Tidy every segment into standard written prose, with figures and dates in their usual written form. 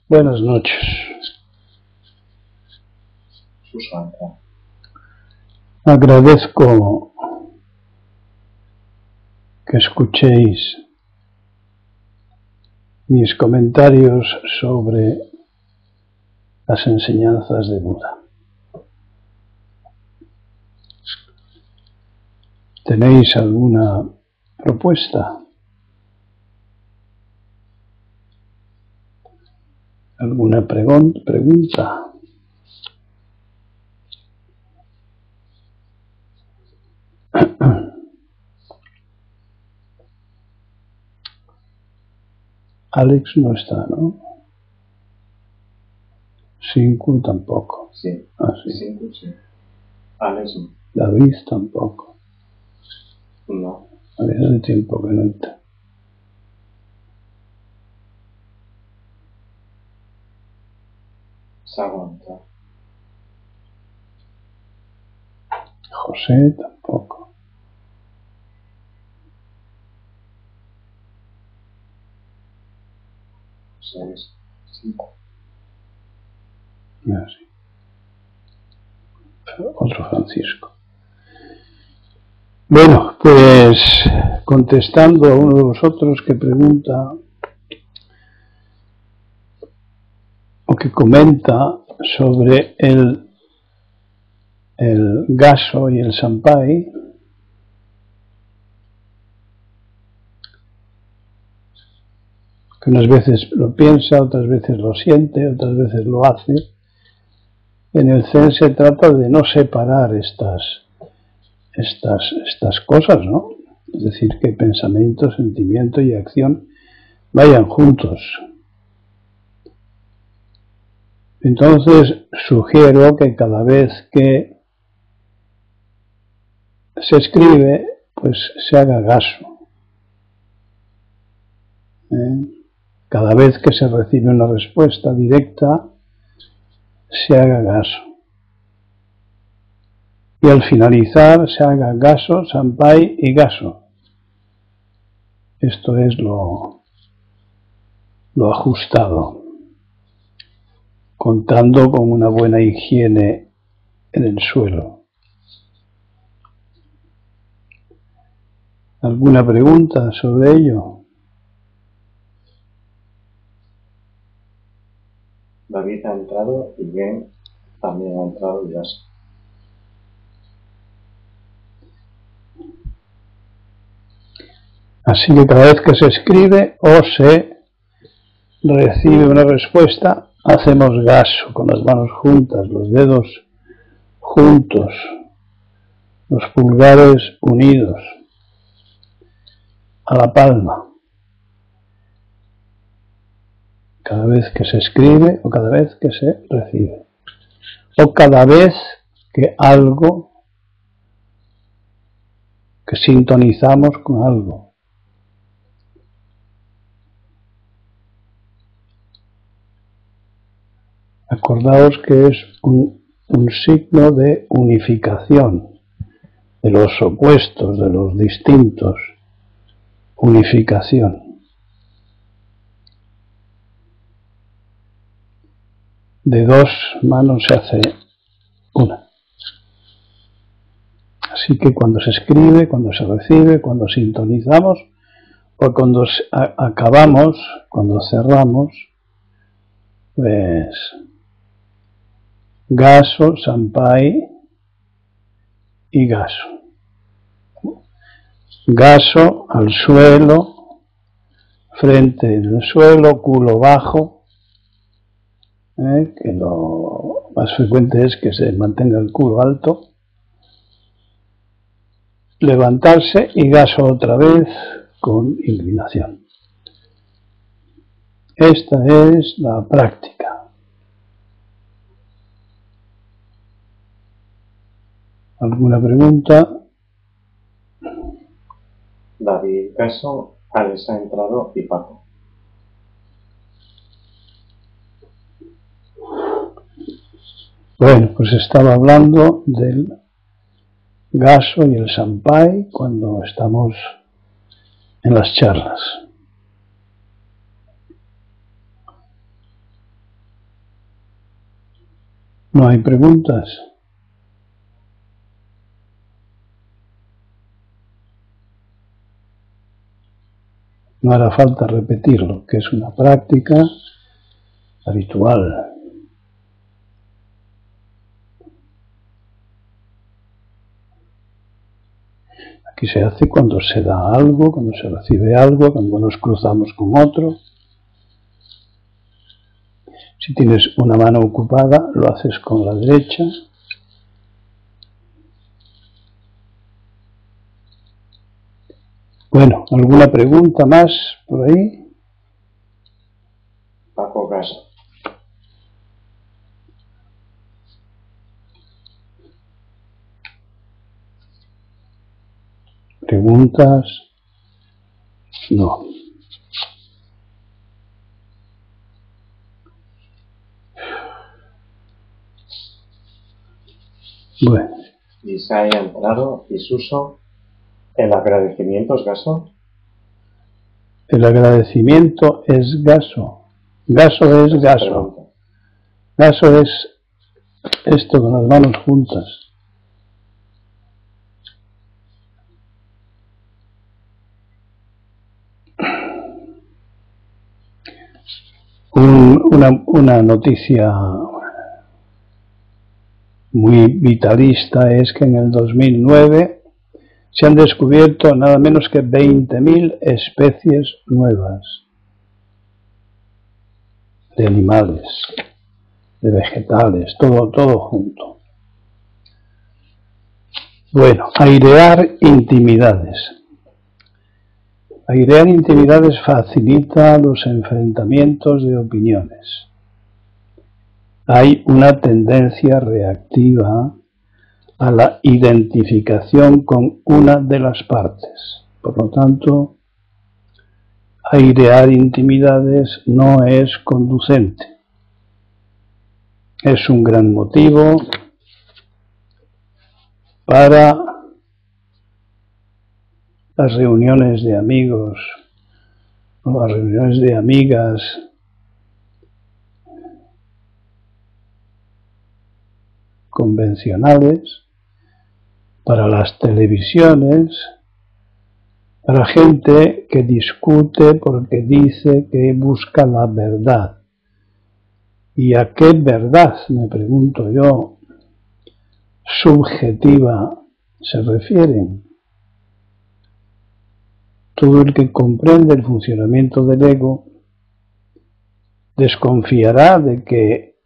Buenas noches. Susana. Agradezco que escuchéis mis comentarios sobre las enseñanzas de Buda. ¿Tenéis alguna propuesta? ¿Alguna pregunta? Alex no está, ¿no? Sinku tampoco. Sí. Ah, sí. Sinku, sí. Alex no. David tampoco. No. Hace tiempo que no está. Se aguanta. José tampoco. Seis. 5. Ah, sí. Otro Francisco. Bueno, pues contestando a uno de vosotros que pregunta o que comenta sobre el gaso y el sampai, que unas veces lo piensa, otras veces lo siente, otras veces lo hace. En el Zen se trata de no separar estas cosas, ¿no? Es decir, que pensamiento, sentimiento y acción vayan juntos. Entonces sugiero que cada vez que se escribe, pues se haga gaso. Cada vez que se recibe una respuesta directa, se haga gaso. Y al finalizar se haga gaso, sampai y gaso. Esto es lo ajustado, contando con una buena higiene en el suelo. ¿Alguna pregunta sobre ello? David ha entrado y Ben también ha entrado y ya sé. Así que cada vez que se escribe o se recibe una respuesta, hacemos gaso con las manos juntas, los dedos juntos, los pulgares unidos a la palma. Cada vez que se escribe o cada vez que se recibe. O cada vez que algo, que sintonizamos con algo. Acordaos que es un signo de unificación, de los opuestos, de los distintos, unificación. De dos manos se hace una. Así que cuando se escribe, cuando se recibe, cuando sintonizamos o cuando acabamos, cuando cerramos, pues gaso, sampai y gaso. Gaso al suelo, frente en el suelo, culo bajo, que lo más frecuente es que se mantenga el culo alto. Levantarse y gaso otra vez con inclinación. Esta es la práctica. ¿Alguna pregunta? David, caso, Alex ha entrado y Paco. Bueno, pues estaba hablando del gaso y el sampai cuando estamos en las charlas. ¿No hay preguntas? No hará falta repetirlo, que es una práctica habitual. Aquí se hace cuando se da algo, cuando se recibe algo, cuando nos cruzamos con otro. Si tienes una mano ocupada, lo haces con la derecha. Bueno, ¿alguna pregunta más por ahí? Paco Gaso. ¿Preguntas? No. Bueno. Isai ha entrado. Isuso. ¿El agradecimiento es gaso? El agradecimiento es gaso. Gaso es gaso. Gaso es esto con las manos juntas. Una noticia muy vitalista es que en el 2009 se han descubierto nada menos que 20.000 especies nuevas de animales, de vegetales, todo junto. Bueno, airear intimidades. Airear intimidades facilita los enfrentamientos de opiniones. Hay una tendencia reactiva a la identificación con una de las partes. Por lo tanto, airear intimidades no es conducente. Es un gran motivo para las reuniones de amigos o las reuniones de amigas convencionales, para las televisiones, para gente que discute porque dice que busca la verdad. ¿Y a qué verdad, me pregunto yo, subjetiva se refieren? Todo el que comprende el funcionamiento del ego desconfiará de que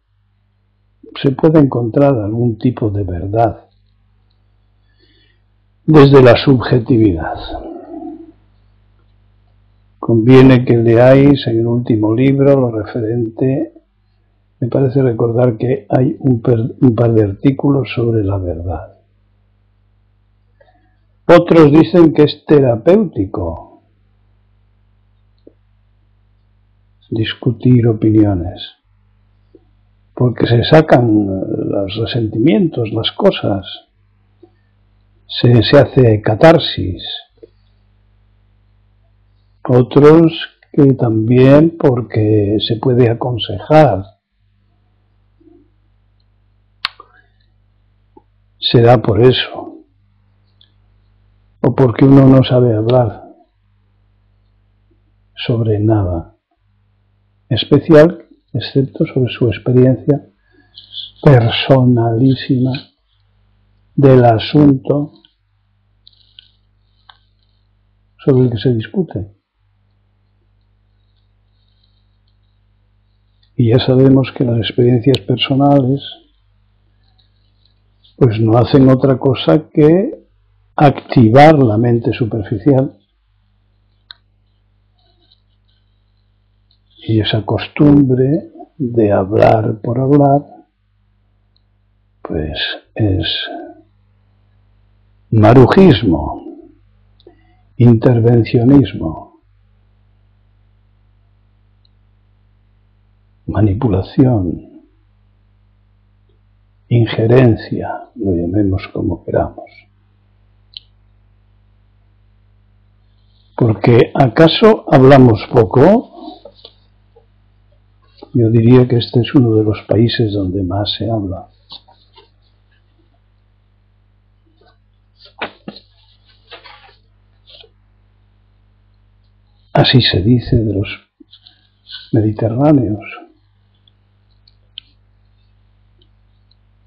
se puede encontrar algún tipo de verdad desde la subjetividad. Conviene que leáis en el último libro lo referente, me parece recordar que hay un par de artículos sobre la verdad. Otros dicen que es terapéutico discutir opiniones, porque se sacan los resentimientos, las cosas, se hace catarsis. Otros que también porque se puede aconsejar. Será por eso, o porque uno no sabe hablar sobre nada especial, excepto sobre su experiencia personalísima del asunto sobre el que se discute. Y ya sabemos que las experiencias personales pues no hacen otra cosa que activar la mente superficial. Y esa costumbre de hablar por hablar, pues es marujismo, intervencionismo, manipulación, injerencia, lo llamemos como queramos. Porque ¿acaso hablamos poco? Yo diría que este es uno de los países donde más se habla. Así se dice de los mediterráneos.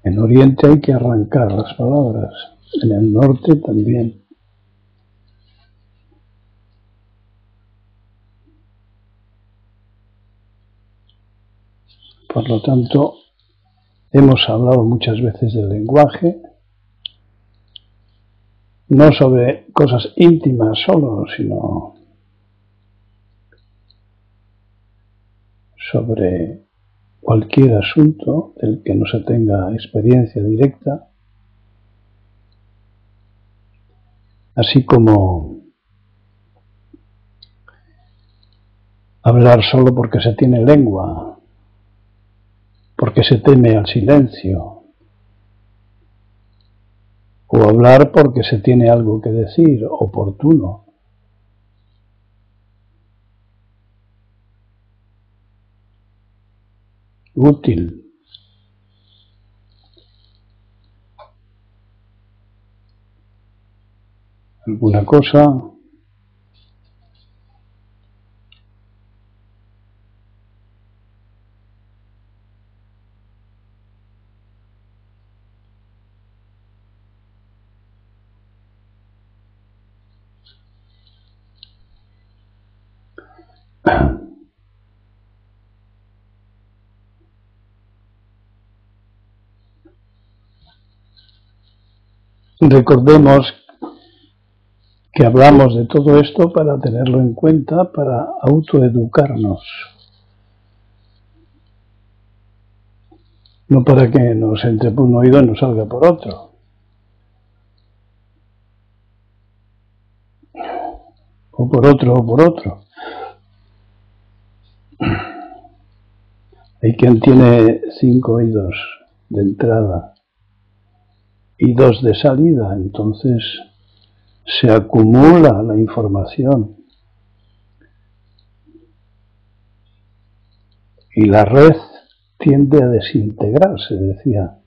En Oriente hay que arrancar las palabras, en el norte también. Por lo tanto, hemos hablado muchas veces del lenguaje, no sobre cosas íntimas solo, sino sobre cualquier asunto del que no se tenga experiencia directa, así como hablar solo porque se tiene lengua, porque se teme al silencio, o hablar porque se tiene algo que decir, oportuno. Útil. Alguna cosa recordemos que hablamos de todo esto para tenerlo en cuenta, para autoeducarnos, no para que nos entre por un oído y nos salga por otro. O por otro. Hay quien tiene 5 oídos de entrada y 2 de salida, entonces se acumula la información y la red tiende a desintegrarse, decía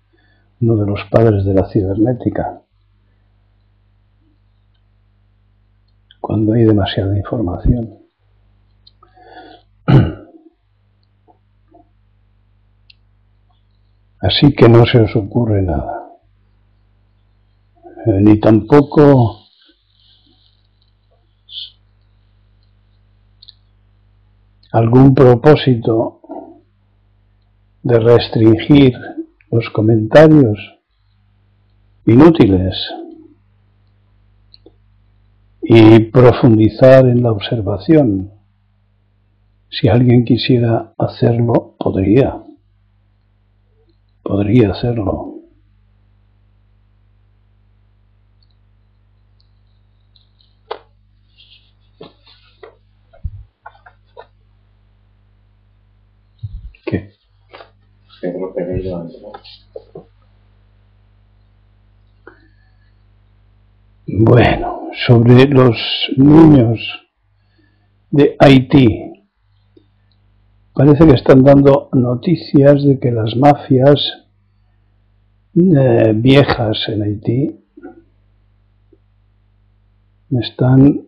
uno de los padres de la cibernética, cuando hay demasiada información. Así que no se os ocurre nada, ni tampoco algún propósito de restringir los comentarios inútiles y profundizar en la observación. Si alguien quisiera hacerlo, podría hacerlo. ¿Qué? Pedro Pereira entró. Bueno, sobre los niños de Haití, parece que están dando noticias de que las mafias viejas en Haití están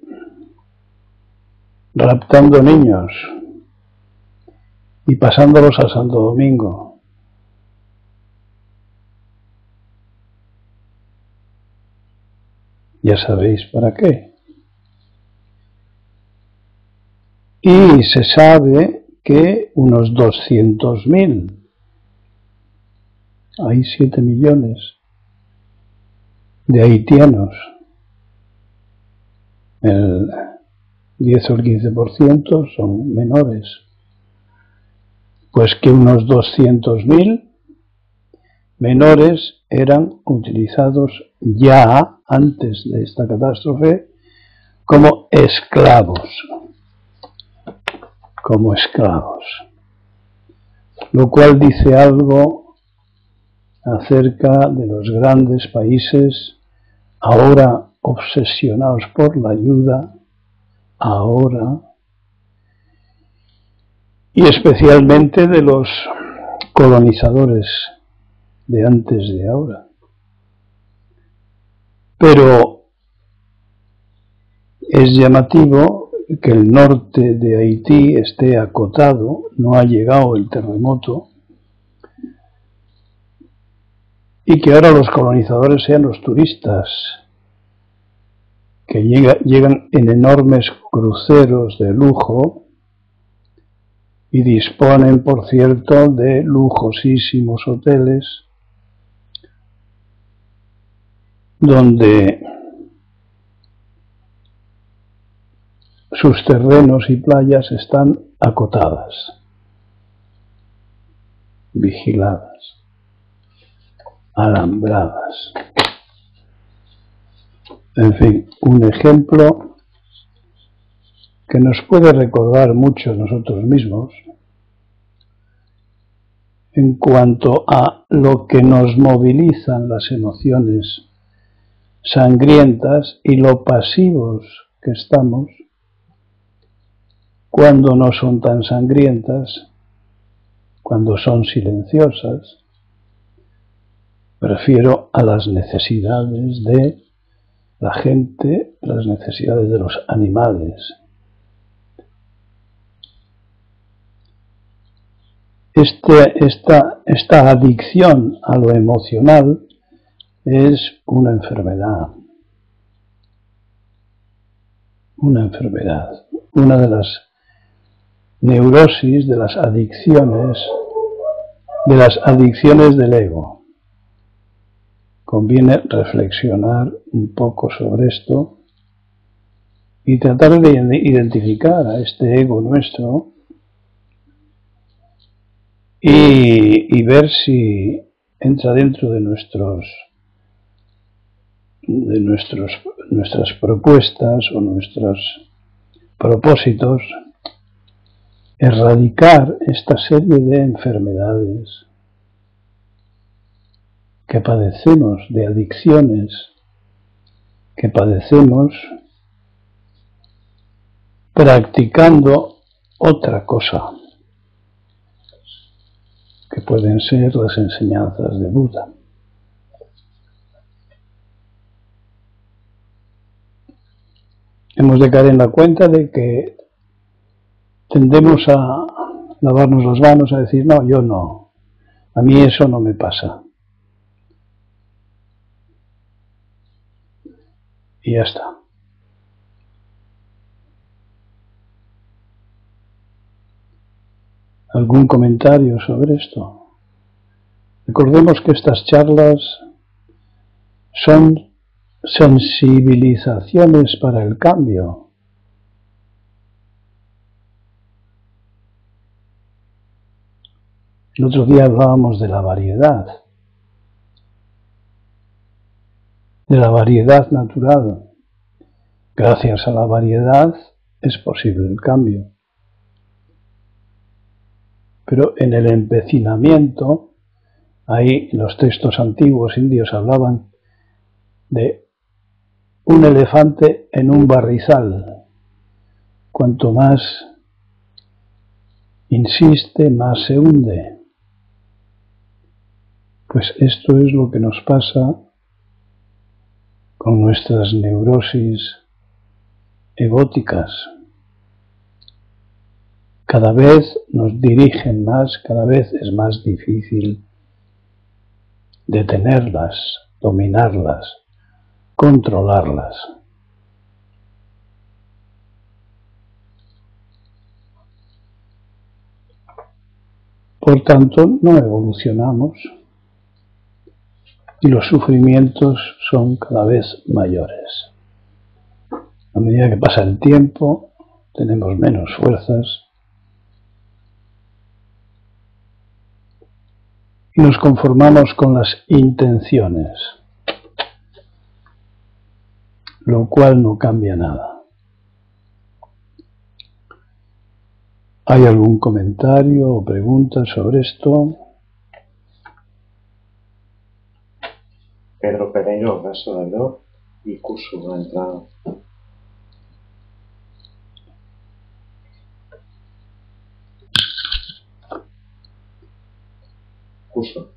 raptando niños y pasándolos a Santo Domingo. Ya sabéis para qué. Y se sabe que unos 200.000, hay 7 millones de haitianos, el 10 o el 15% son menores, pues que unos 200.000 menores eran utilizados ya antes de esta catástrofe como esclavos, lo cual dice algo acerca de los grandes países ahora obsesionados por la ayuda, y especialmente de los colonizadores de antes de ahora. Pero es llamativo que el norte de Haití esté acotado, no ha llegado el terremoto, y que ahora los colonizadores sean los turistas, que llegan en enormes cruceros de lujo y disponen, por cierto, de lujosísimos hoteles donde sus terrenos y playas están acotadas, vigiladas, alambradas. En fin, un ejemplo que nos puede recordar mucho a nosotros mismos en cuanto a lo que nos movilizan las emociones sangrientas y lo pasivos que estamos cuando no son tan sangrientas, cuando son silenciosas. Me refiero a las necesidades de la gente, las necesidades de los animales. Esta adicción a lo emocional es una enfermedad. Una enfermedad. Una de las neurosis, de las adicciones del ego. Conviene reflexionar un poco sobre esto y tratar de identificar a este ego nuestro y ver si entra dentro de nuestras propuestas o nuestros propósitos, erradicar esta serie de enfermedades que padecemos, de adicciones que padecemos practicando otra cosa, que pueden ser las enseñanzas de Buda. Hemos de caer en la cuenta de que tendemos a lavarnos las manos, a decir, no, yo no, a mí eso no me pasa. Y ya está. ¿Algún comentario sobre esto? Recordemos que estas charlas son sensibilizaciones para el cambio. El otro día hablábamos de la variedad natural. Gracias a la variedad es posible el cambio. Pero en el empecinamiento, ahí los textos antiguos indios hablaban de un elefante en un barrizal. Cuanto más insiste, más se hunde. Pues esto es lo que nos pasa con nuestras neurosis egóticas. Cada vez nos dirigen más, cada vez es más difícil detenerlas, dominarlas, controlarlas. Por tanto, no evolucionamos y los sufrimientos son cada vez mayores. A medida que pasa el tiempo, tenemos menos fuerzas y nos conformamos con las intenciones, lo cual no cambia nada. ¿Hay algún comentario o pregunta sobre esto? Pedro Pereiro, Gaso Daidó y Kusu ha entrado. Kusu,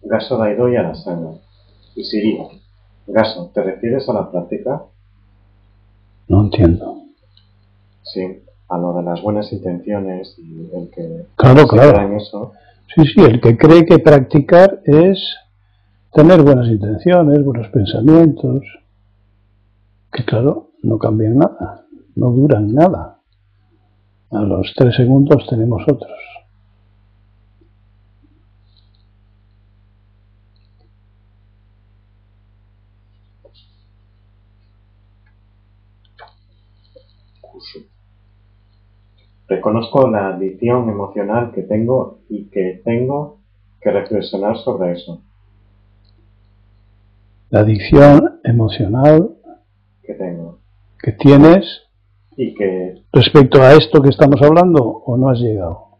Gaso Daidó y Arasanga. Y Siri, Gaso, ¿te refieres a la práctica? No entiendo. Sí, a lo de las buenas intenciones y el que Claro, se queda claro. en eso. Sí, sí, el que cree que practicar es tener buenas intenciones, buenos pensamientos, que claro, no cambian nada, no duran nada. A los 3 segundos tenemos otros. Reconozco la adicción emocional que tengo y que tengo que reflexionar sobre eso. La adicción emocional Que tengo. que tienes Y que respecto a esto que estamos hablando, ¿o no has llegado?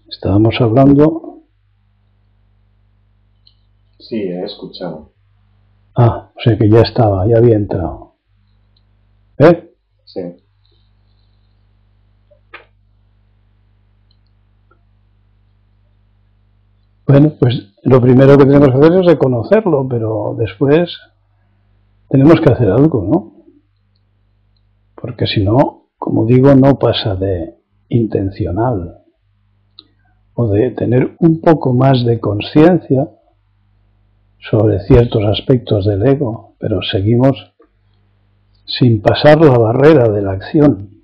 Estábamos hablando... sí, he escuchado. Ah, o sea que ya estaba, ya había entrado. ¿Eh? Sí. Bueno, pues lo primero que tenemos que hacer es reconocerlo, pero después tenemos que hacer algo, ¿no? Porque si no, como digo, no pasa de intencional o de tener un poco más de conciencia sobre ciertos aspectos del ego, pero seguimos sin pasar la barrera de la acción.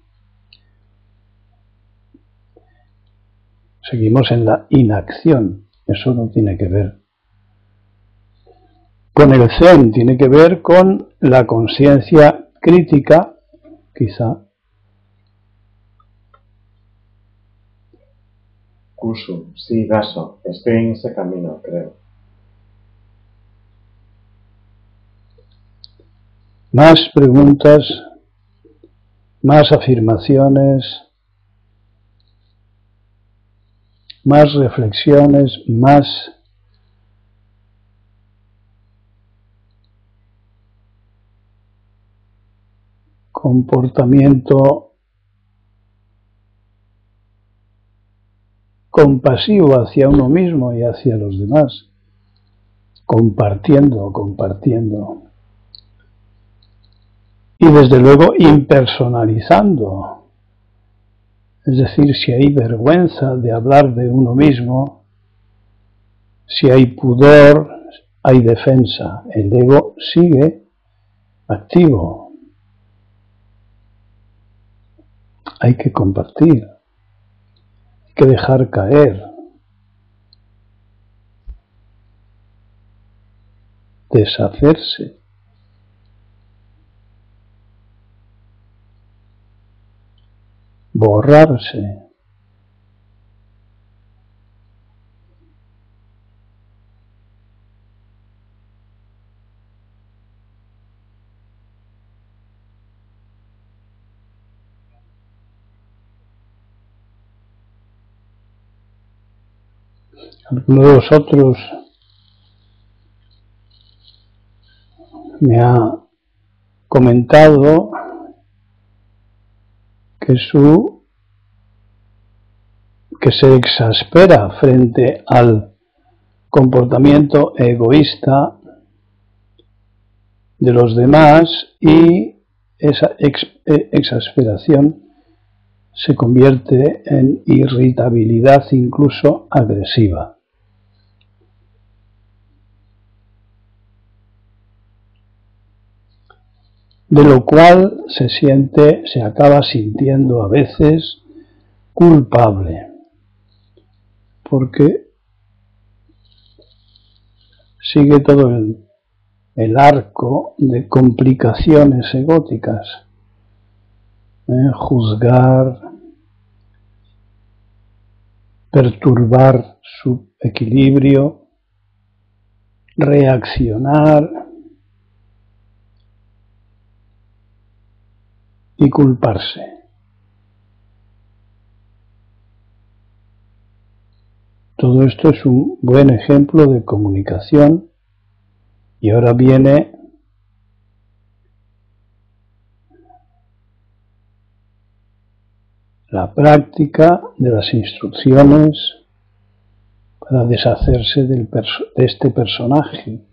Seguimos en la inacción. Eso no tiene que ver con el Zen, tiene que ver con la conciencia crítica, quizá. Kushu, sí, Gaso, estoy en ese camino, creo. Más preguntas, más afirmaciones, más reflexiones, más comportamiento compasivo hacia uno mismo y hacia los demás, compartiendo. Y desde luego impersonalizando. Es decir, si hay vergüenza de hablar de uno mismo, si hay pudor, hay defensa. El ego sigue activo. Hay que compartir, hay que dejar caer, deshacerse. Borrarse. Alguno de vosotros me ha comentado que se exaspera frente al comportamiento egoísta de los demás y esa exasperación se convierte en irritabilidad, incluso agresiva. De lo cual se acaba sintiendo a veces culpable, porque sigue todo el arco de complicaciones egóticas, juzgar, perturbar su equilibrio, reaccionar y culparse. Todo esto es un buen ejemplo de comunicación y ahora viene la práctica de las instrucciones para deshacerse de este personaje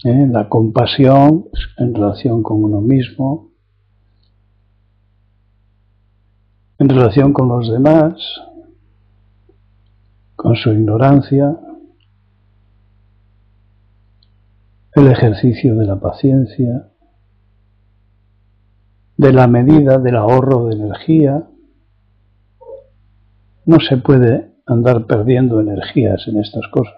La compasión en relación con uno mismo, en relación con los demás, con su ignorancia, el ejercicio de la paciencia, de la medida del ahorro de energía. No se puede andar perdiendo energías en estas cosas.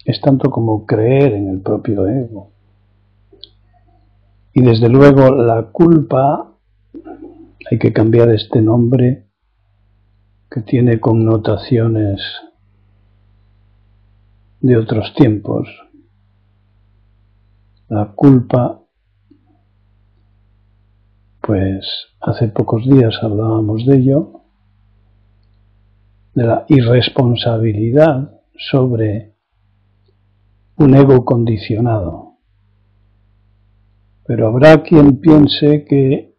Es tanto como creer en el propio ego. Y desde luego la culpa, hay que cambiar este nombre que tiene connotaciones de otros tiempos. La culpa, pues hace pocos días hablábamos de ello, de la irresponsabilidad sobre un ego condicionado. Pero habrá quien piense que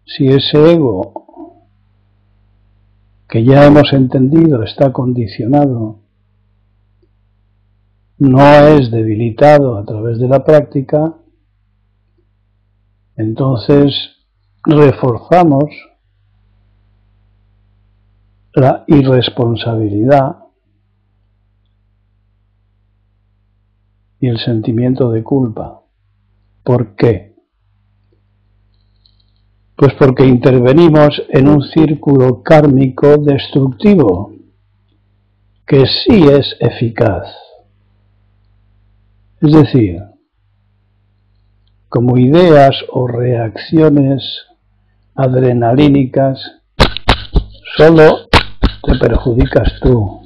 si ese ego que ya hemos entendido está condicionado, no es debilitado a través de la práctica, entonces reforzamos la irresponsabilidad y el sentimiento de culpa. ¿Por qué? Pues porque intervenimos en un círculo kármico destructivo que sí es eficaz. Es decir, como ideas o reacciones adrenalínicas, solo te perjudicas tú.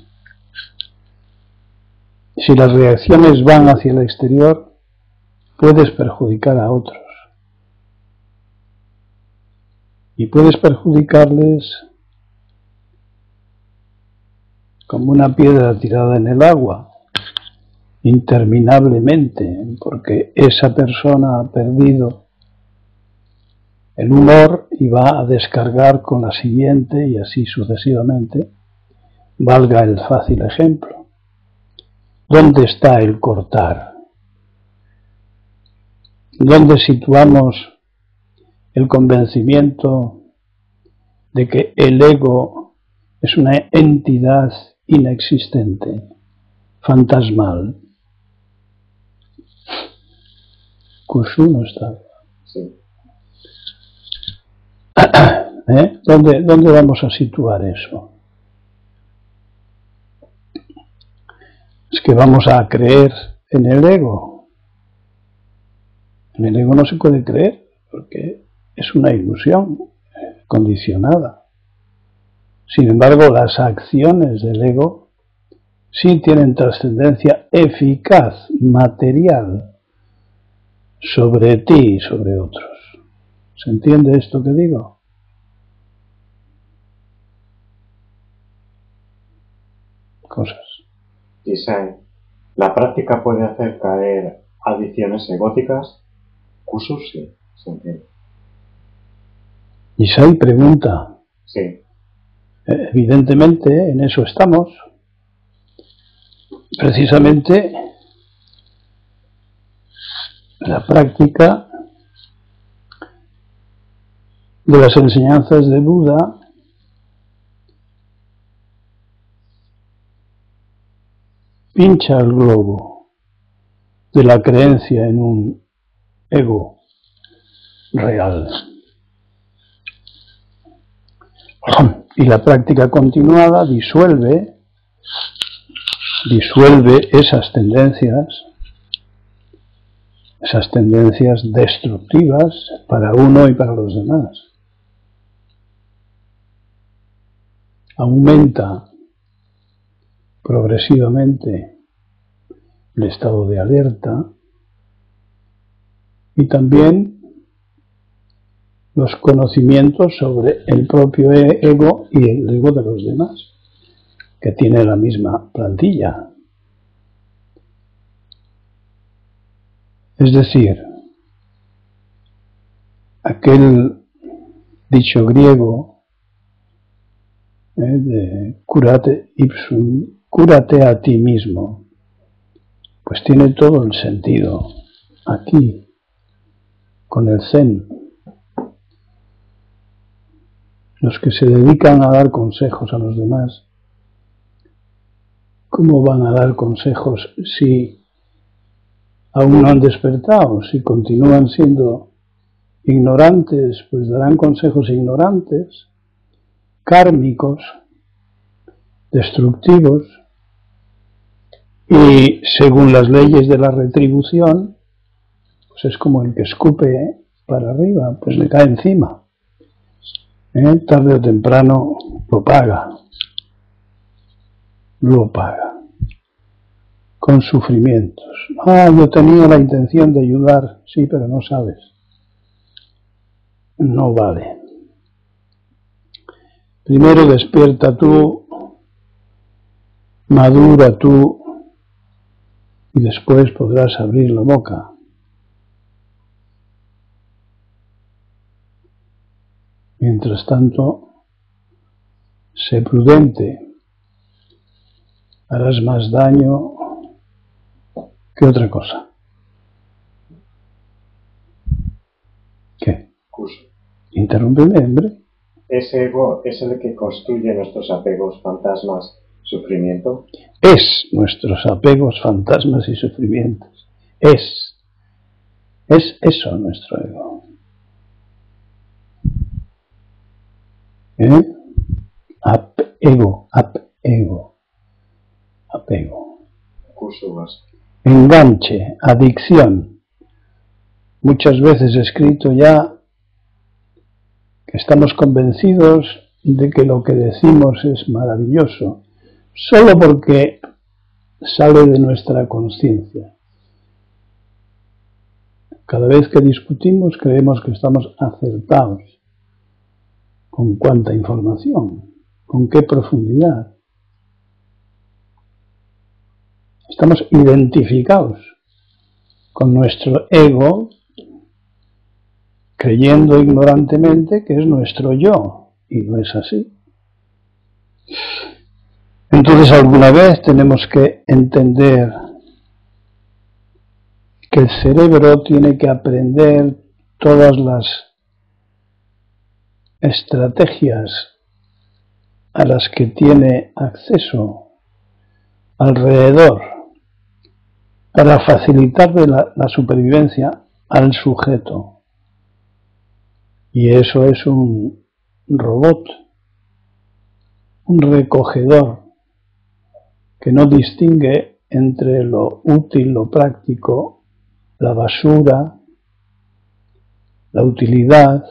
Si las reacciones van hacia el exterior, puedes perjudicar a otros. Y puedes perjudicarles como una piedra tirada en el agua, interminablemente, porque esa persona ha perdido el humor y va a descargar con la siguiente y así sucesivamente. Valga el fácil ejemplo. ¿Dónde está el cortar? ¿Dónde situamos el convencimiento de que el ego es una entidad inexistente, fantasmal? Kushu no está. Sí. ¿Dónde vamos a situar eso? Es que vamos a creer en el ego. En el ego no se puede creer porque es una ilusión condicionada. Sin embargo, las acciones del ego sí tienen trascendencia eficaz, material, sobre ti y sobre otros. ¿Se entiende esto que digo? Cosas. Isai, ¿la práctica puede hacer caer adicciones egóticas? Kushu sí, se entiende. Isai pregunta. Sí. Evidentemente, en eso estamos. Precisamente, la práctica de las enseñanzas de Buda pincha el globo de la creencia en un ego real. Y la práctica continuada disuelve esas tendencias destructivas para uno y para los demás. Aumenta progresivamente el estado de alerta y también los conocimientos sobre el propio ego y el ego de los demás, que tiene la misma plantilla. Es decir, aquel dicho griego de cúrate ipsum, cúrate a ti mismo. pues tiene todo el sentido aquí, con el Zen. Los que se dedican a dar consejos a los demás, ¿cómo van a dar consejos si aún no han despertado? Si continúan siendo ignorantes, pues darán consejos ignorantes, kármicos, destructivos, y según las leyes de la retribución, pues es como el que escupe para arriba, pues le cae encima. Tarde o temprano lo paga, con sufrimientos. Yo tenía la intención de ayudar, sí, pero no sabes, no vale. Primero despierta tú, madura tú, y después podrás abrir la boca. Mientras tanto, sé prudente, harás más daño que otra cosa. ¿Qué? Interrúmpeme, hombre. ¿Ese ego es el que construye nuestros apegos, fantasmas, sufrimiento? Es nuestros apegos, fantasmas y sufrimientos. Es eso nuestro ego. Apego. Enganche, adicción. Muchas veces he escrito ya que estamos convencidos de que lo que decimos es maravilloso, solo porque sale de nuestra conciencia. Cada vez que discutimos creemos que estamos acertados. ¿Con cuánta información? ¿Con qué profundidad? Estamos identificados con nuestro ego, creyendo ignorantemente que es nuestro yo, y no es así. Entonces alguna vez tenemos que entender que el cerebro tiene que aprender todas las estrategias a las que tiene acceso alrededor para facilitarle la supervivencia al sujeto. Y eso es un robot, un recogedor que no distingue entre lo útil, lo práctico, la basura, la utilidad,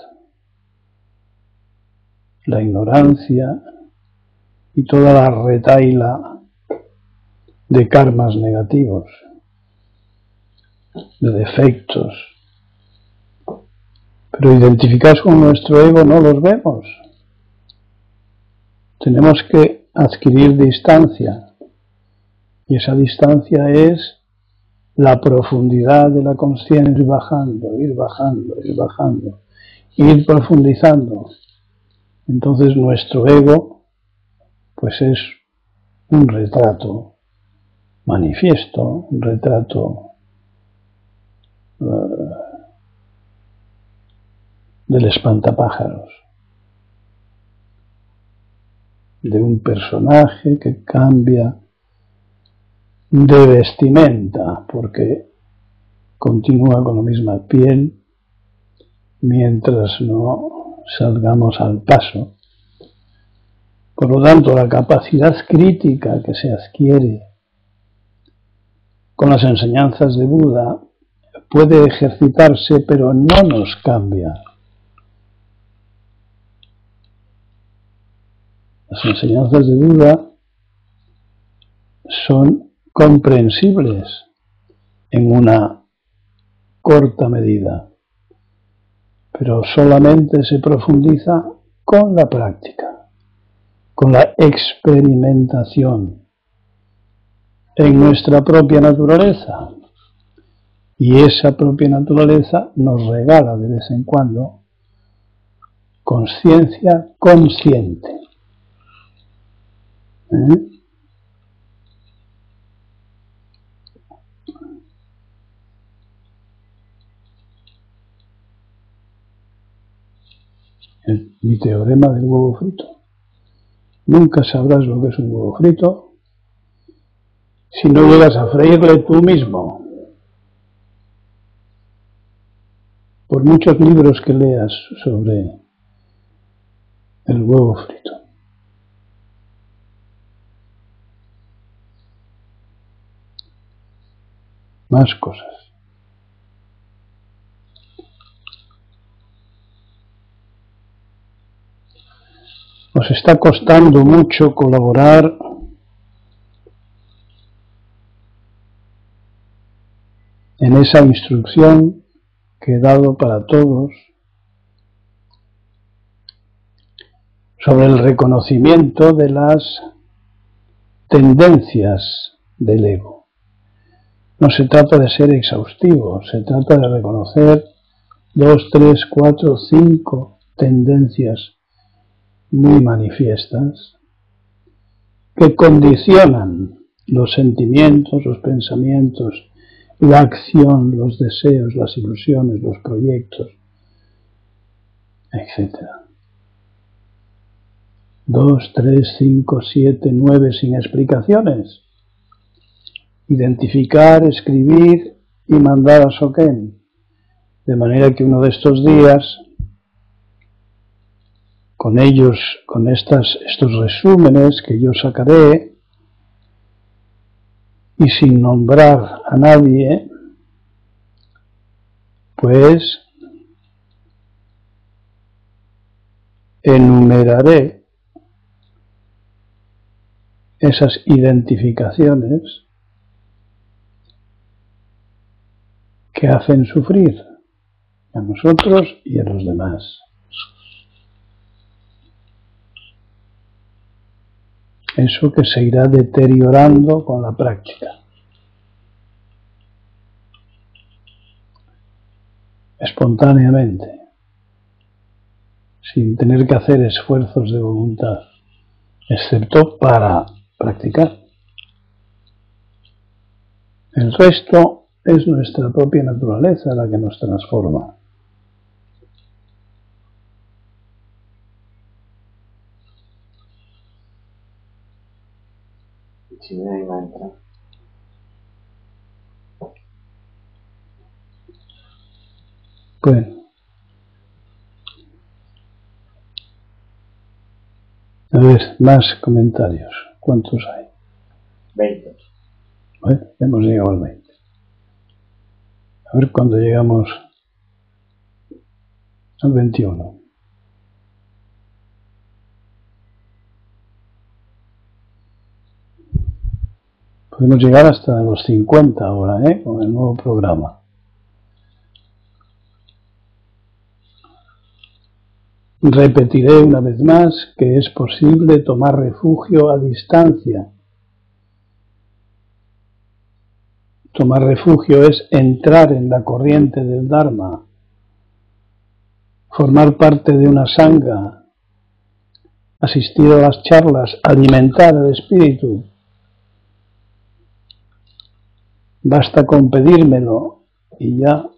la ignorancia y toda la retahíla de karmas negativos, de defectos. Pero identificados con nuestro ego no los vemos. Tenemos que adquirir distancia, y esa distancia es la profundidad de la conciencia, ir bajando, ir profundizando. Entonces nuestro ego pues es un retrato manifiesto, un retrato del espantapájaros, de un personaje que cambia de vestimenta porque continúa con la misma piel mientras no salgamos al paso. Por lo tanto, la capacidad crítica que se adquiere con las enseñanzas de Buda puede ejercitarse, pero no nos cambia. Las enseñanzas de Buda son comprensibles en una corta medida, pero solamente se profundiza con la práctica, con la experimentación en nuestra propia naturaleza. Y esa propia naturaleza nos regala de vez en cuando conciencia consciente. teorema del huevo frito. Nunca sabrás lo que es un huevo frito si no llegas a freírle tú mismo. Por muchos libros que leas sobre el huevo frito. Más cosas. Os está costando mucho colaborar en esa instrucción que he dado para todos sobre el reconocimiento de las tendencias del ego. No se trata de ser exhaustivo, se trata de reconocer 2, 3, 4, 5 tendencias muy manifiestas que condicionan los sentimientos, los pensamientos, la acción, los deseos, las ilusiones, los proyectos, etc. 2, 3, 5, 7, 9 sin explicaciones. Identificar, escribir y mandar a Soken. De manera que uno de estos días, con ellos, con estos resúmenes que yo sacaré, y sin nombrar a nadie, pues enumeraré esas identificaciones que hacen sufrir a nosotros y a los demás. Eso que se irá deteriorando con la práctica. Espontáneamente, sin tener que hacer esfuerzos de voluntad, excepto para practicar. El resto es nuestra propia naturaleza la que nos transforma. Si me iba a entrar. Bueno. A ver, más comentarios. ¿Cuántos hay? 20. Bueno, hemos llegado al 20. A ver cuándo llegamos al 21. Podemos llegar hasta los 50 ahora, con el nuevo programa. Repetiré una vez más que es posible tomar refugio a distancia. Tomar refugio es entrar en la corriente del Dharma, formar parte de una sangha, asistir a las charlas, alimentar al espíritu. Basta con pedírmelo y ya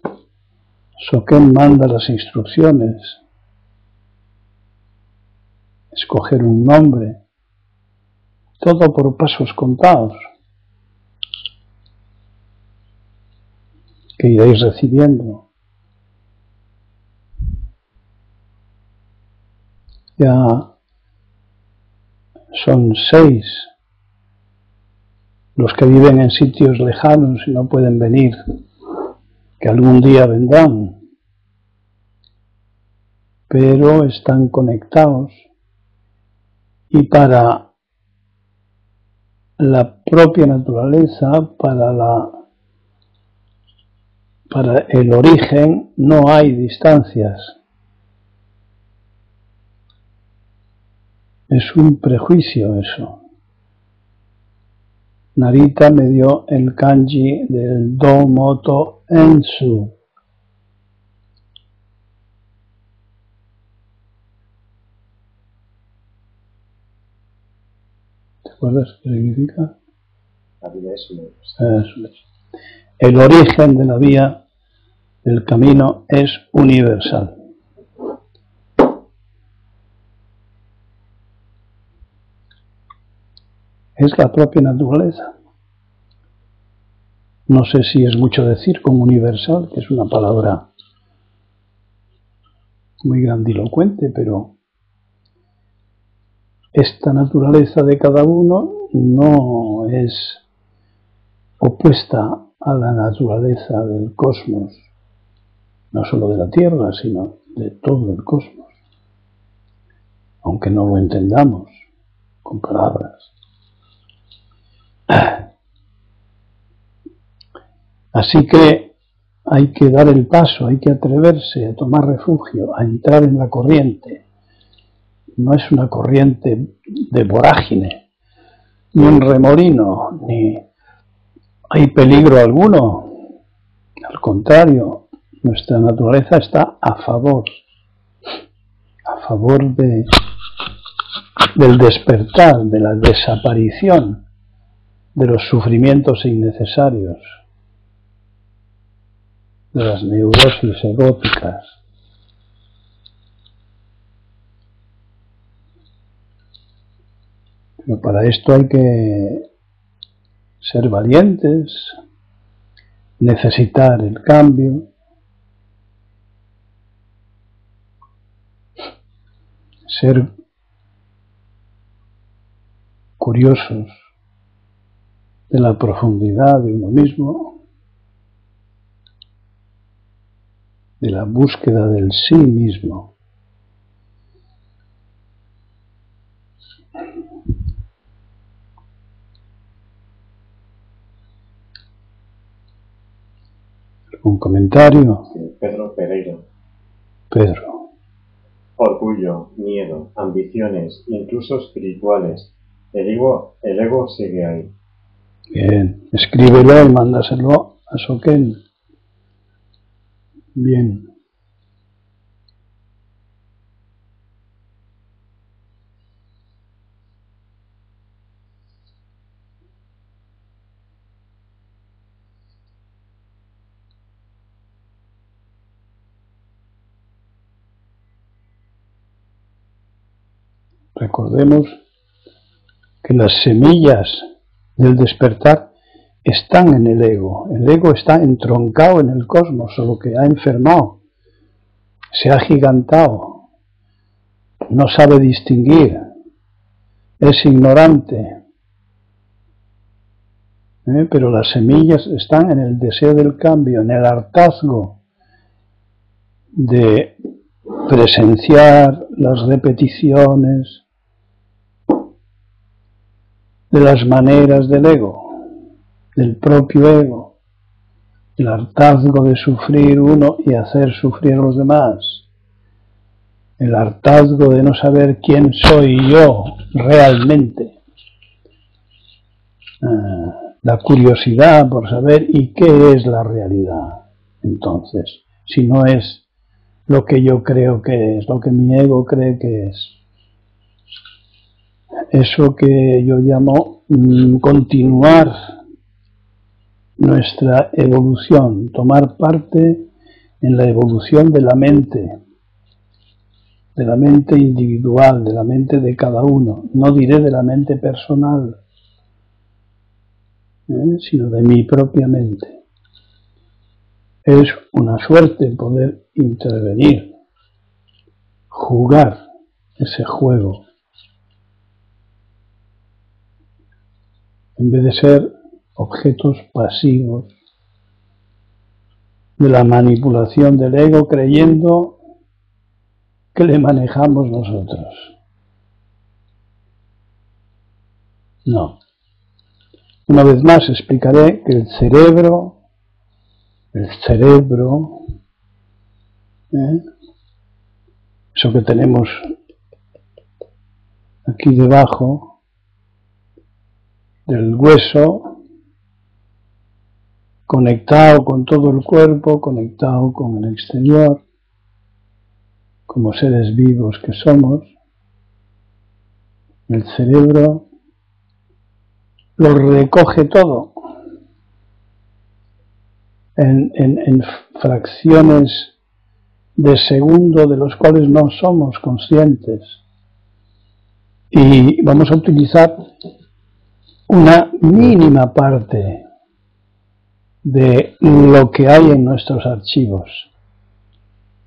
Soken manda las instrucciones. Escoger un nombre, todo por pasos contados, que iréis recibiendo. Ya son 6 los que viven en sitios lejanos y no pueden venir, que algún día vendrán, pero están conectados y para la propia naturaleza, para el origen, no hay distancias. Es un prejuicio eso. Narita me dio el kanji del Do-Moto Ensu. ¿Te acuerdas qué significa? La vida es universal. Eso es. El origen de la vía del camino es universal. es la propia naturaleza. No sé si es mucho decir con universal, que es una palabra muy grandilocuente, pero esta naturaleza de cada uno no es opuesta a la naturaleza del cosmos, no solo de la Tierra, sino de todo el cosmos, aunque no lo entendamos con palabras. Así que hay que dar el paso, hay que atreverse a tomar refugio, a entrar en la corriente. No es una corriente de vorágine, ni un remolino, ni hay peligro alguno. Al contrario, nuestra naturaleza está a favor del despertar, de la desaparición de los sufrimientos innecesarios, de las neurosis egóticas. Pero para esto hay que ser valientes, necesitar el cambio, ser curiosos de la profundidad de uno mismo, de la búsqueda del sí mismo. ¿Un comentario? Sí, Pedro Pereira. Pedro. Orgullo, miedo, ambiciones, incluso espirituales. El ego sigue ahí. Bien, escríbelo y mándaselo a Soken. Bien. Recordemos que las semillas del despertar están en el ego. El ego está entroncado en el cosmos, solo que ha enfermado, se ha agigantado, no sabe distinguir, es ignorante. Pero las semillas están en el deseo del cambio, en el hartazgo de presenciar las repeticiones de las maneras del ego, del propio ego, el hartazgo de sufrir uno y hacer sufrir a los demás, el hartazgo de no saber quién soy yo realmente, la curiosidad por saber y qué es la realidad. Entonces, si no es lo que yo creo que es, lo que mi ego cree que es, eso que yo llamo continuar nuestra evolución, tomar parte en la evolución de la mente individual, de la mente de cada uno, no diré de la mente personal, sino de mi propia mente. Es una suerte poder intervenir, jugar ese juego, en vez de ser objetos pasivos de la manipulación del ego, creyendo que le manejamos nosotros. No. Una vez más explicaré que el cerebro, eso que tenemos aquí debajo del hueso, conectado con todo el cuerpo, conectado con el exterior, como seres vivos que somos, el cerebro lo recoge todo en fracciones de segundo de los cuales no somos conscientes. Y vamos a utilizar una mínima parte de lo que hay en nuestros archivos,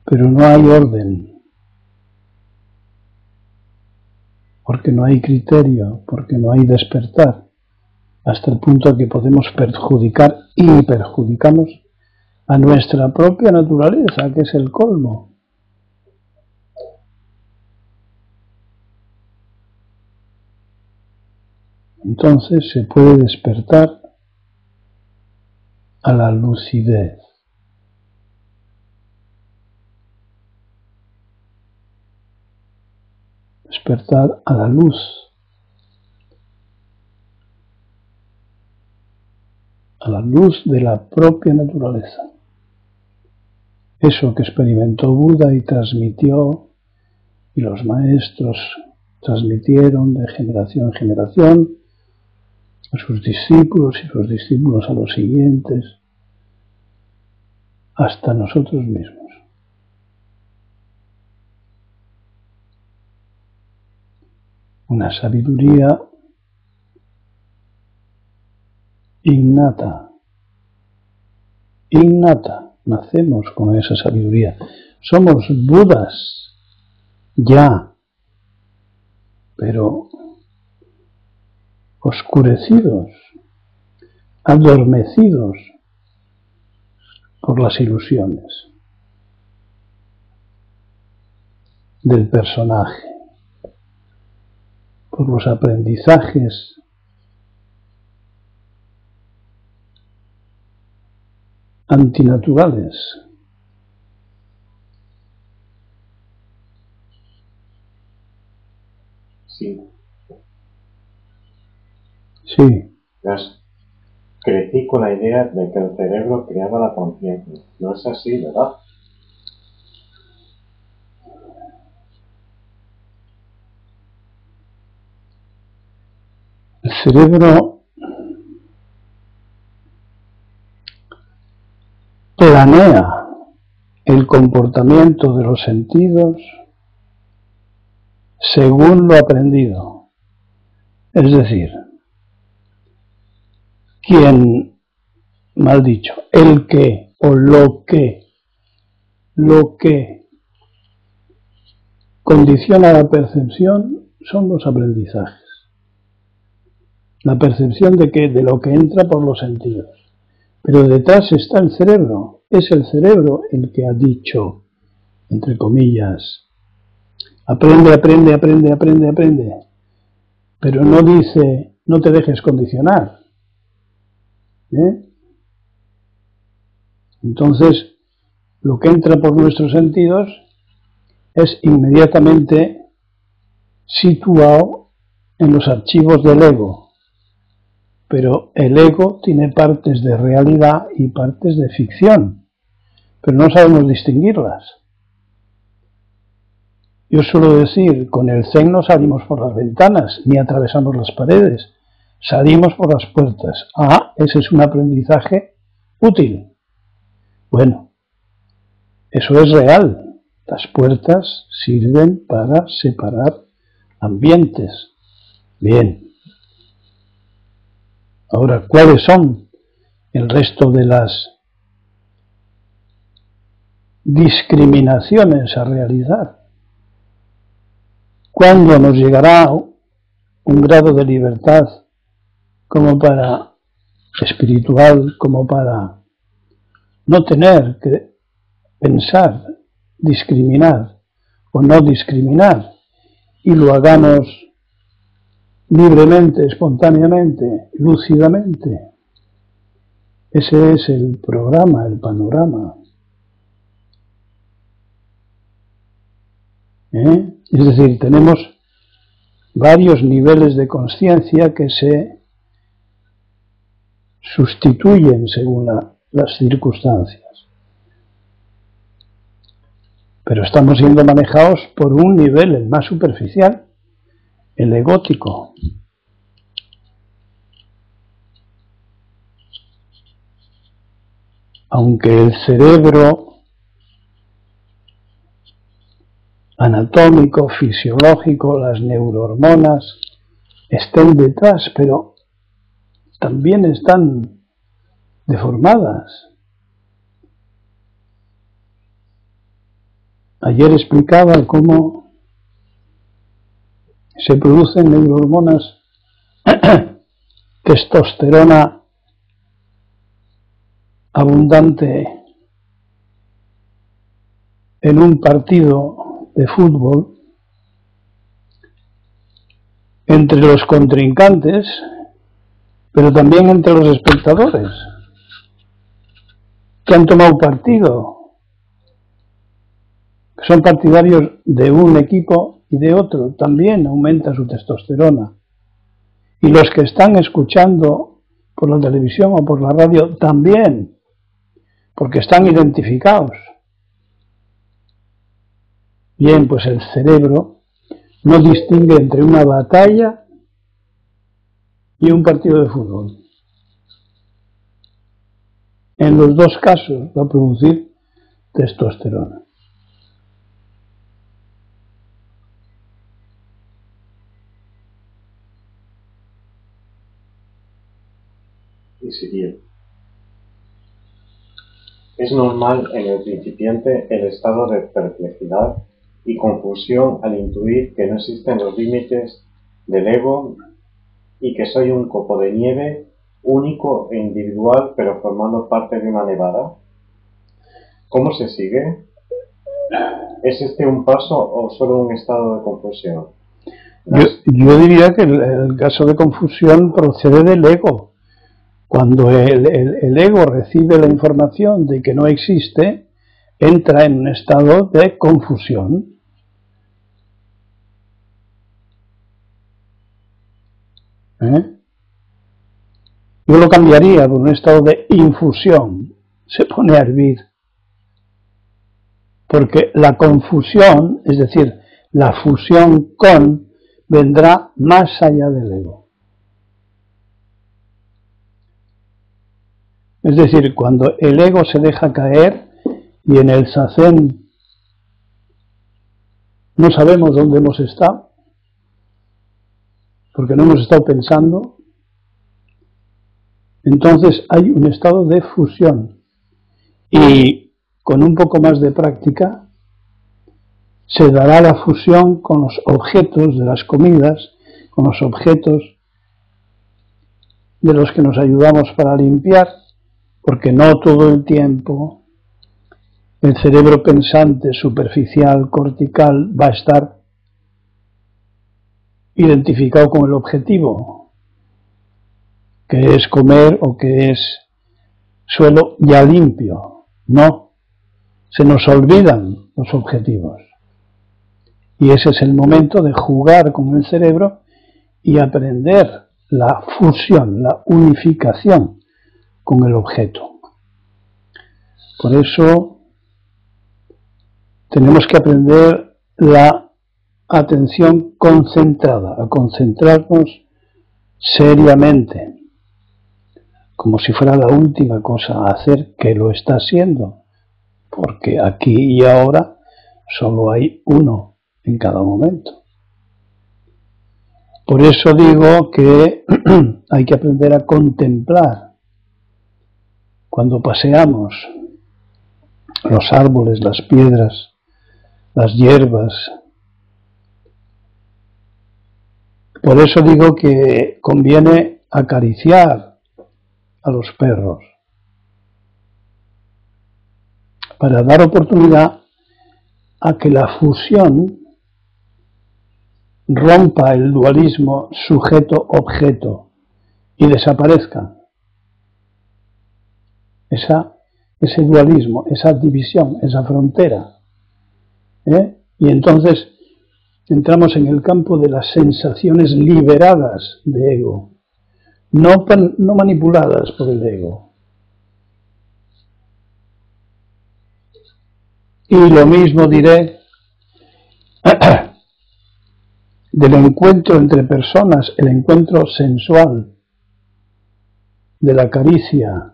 pero no hay orden, porque no hay criterio, porque no hay despertar, hasta el punto que podemos perjudicar y perjudicamos a nuestra propia naturaleza, que es el colmo. Entonces se puede despertar a la lucidez. Despertar a la luz. A la luz de la propia naturaleza. Eso que experimentó Buda y transmitió, y los maestros transmitieron de generación en generación, a sus discípulos y sus discípulos a los siguientes, hasta nosotros mismos. Una sabiduría innata, nacemos con esa sabiduría. Somos Budas, ya, pero oscurecidos, adormecidos por las ilusiones del personaje, por los aprendizajes antinaturales. Sí. Sí. Crecí con la idea de que el cerebro creaba la conciencia. No es así, ¿verdad? El cerebro planea el comportamiento de los sentidos según lo aprendido. Es decir, el que o lo que condiciona la percepción son los aprendizajes. La percepción de lo que entra por los sentidos. Pero detrás está el cerebro. Es el cerebro el que ha dicho, entre comillas, aprende. Pero no dice, no te dejes condicionar. Entonces, lo que entra por nuestros sentidos es inmediatamente situado en los archivos del ego. Pero el ego tiene partes de realidad y partes de ficción, pero no sabemos distinguirlas. Yo suelo decir, con el Zen no salimos por las ventanas, ni atravesamos las paredes, salimos por las puertas. Ese es un aprendizaje útil. Bueno, eso es real. Las puertas sirven para separar ambientes. Bien. Ahora, ¿cuáles son el resto de las discriminaciones a realizar? ¿Cuándo nos llegará un grado de libertad como para espiritual, como para no tener que pensar, discriminar o no discriminar y lo hagamos libremente, espontáneamente, lúcidamente? Ese es el programa, el panorama. Es decir, tenemos varios niveles de conciencia que se sustituyen según las circunstancias. Pero estamos siendo manejados por un nivel, el más superficial, el egótico. Aunque el cerebro anatómico, fisiológico, las neurohormonas estén detrás, pero también están deformadas. Ayer explicaba cómo se producen neurohormonas, testosterona abundante en un partido de fútbol entre los contrincantes, pero también entre los espectadores que han tomado partido, que son partidarios de un equipo y de otro, también aumenta su testosterona. Y los que están escuchando por la televisión o por la radio también, porque están identificados. Bien, pues el cerebro no distingue entre una batalla y un partido de fútbol. En los dos casos va a producir testosterona. Y seguir. Es normal en el principiante el estado de perplejidad y confusión al intuir que no existen los límites del ego y que soy un copo de nieve único e individual pero formando parte de una nevada. ¿Cómo se sigue? ¿Es este un paso o solo un estado de confusión? Yo diría que el caso de confusión procede del ego. Cuando el ego recibe la información de que no existe, entra en un estado de confusión. Yo lo cambiaría por un estado de infusión. Se pone a hervir. Porque la confusión, es decir, la fusión con, vendrá más allá del ego. Es decir, cuando el ego se deja caer y en el zazen no sabemos dónde hemos estado, porque no hemos estado pensando, entonces hay un estado de fusión. Y con un poco más de práctica se dará la fusión con los objetos de las comidas, con los objetos de los que nos ayudamos para limpiar, porque no todo el tiempo el cerebro pensante, superficial, cortical, va a estar identificado con el objetivo, que es comer o que es suelo ya limpio. No, se nos olvidan los objetivos. Y ese es el momento de jugar con el cerebro y aprender la fusión, la unificación con el objeto. Por eso tenemos que aprender la atención concentrada, a concentrarnos seriamente, como si fuera la última cosa a hacer, que lo está haciendo, porque aquí y ahora solo hay uno en cada momento. Por eso digo que hay que aprender a contemplar. Cuando paseamos los árboles, las piedras, las hierbas. Por eso digo que conviene acariciar a los perros, para dar oportunidad a que la fusión rompa el dualismo sujeto-objeto y desaparezca ese dualismo, esa división, esa frontera. Y entonces entramos en el campo de las sensaciones liberadas de ego, no manipuladas por el ego. Y lo mismo diré del encuentro entre personas, el encuentro sensual, de la caricia,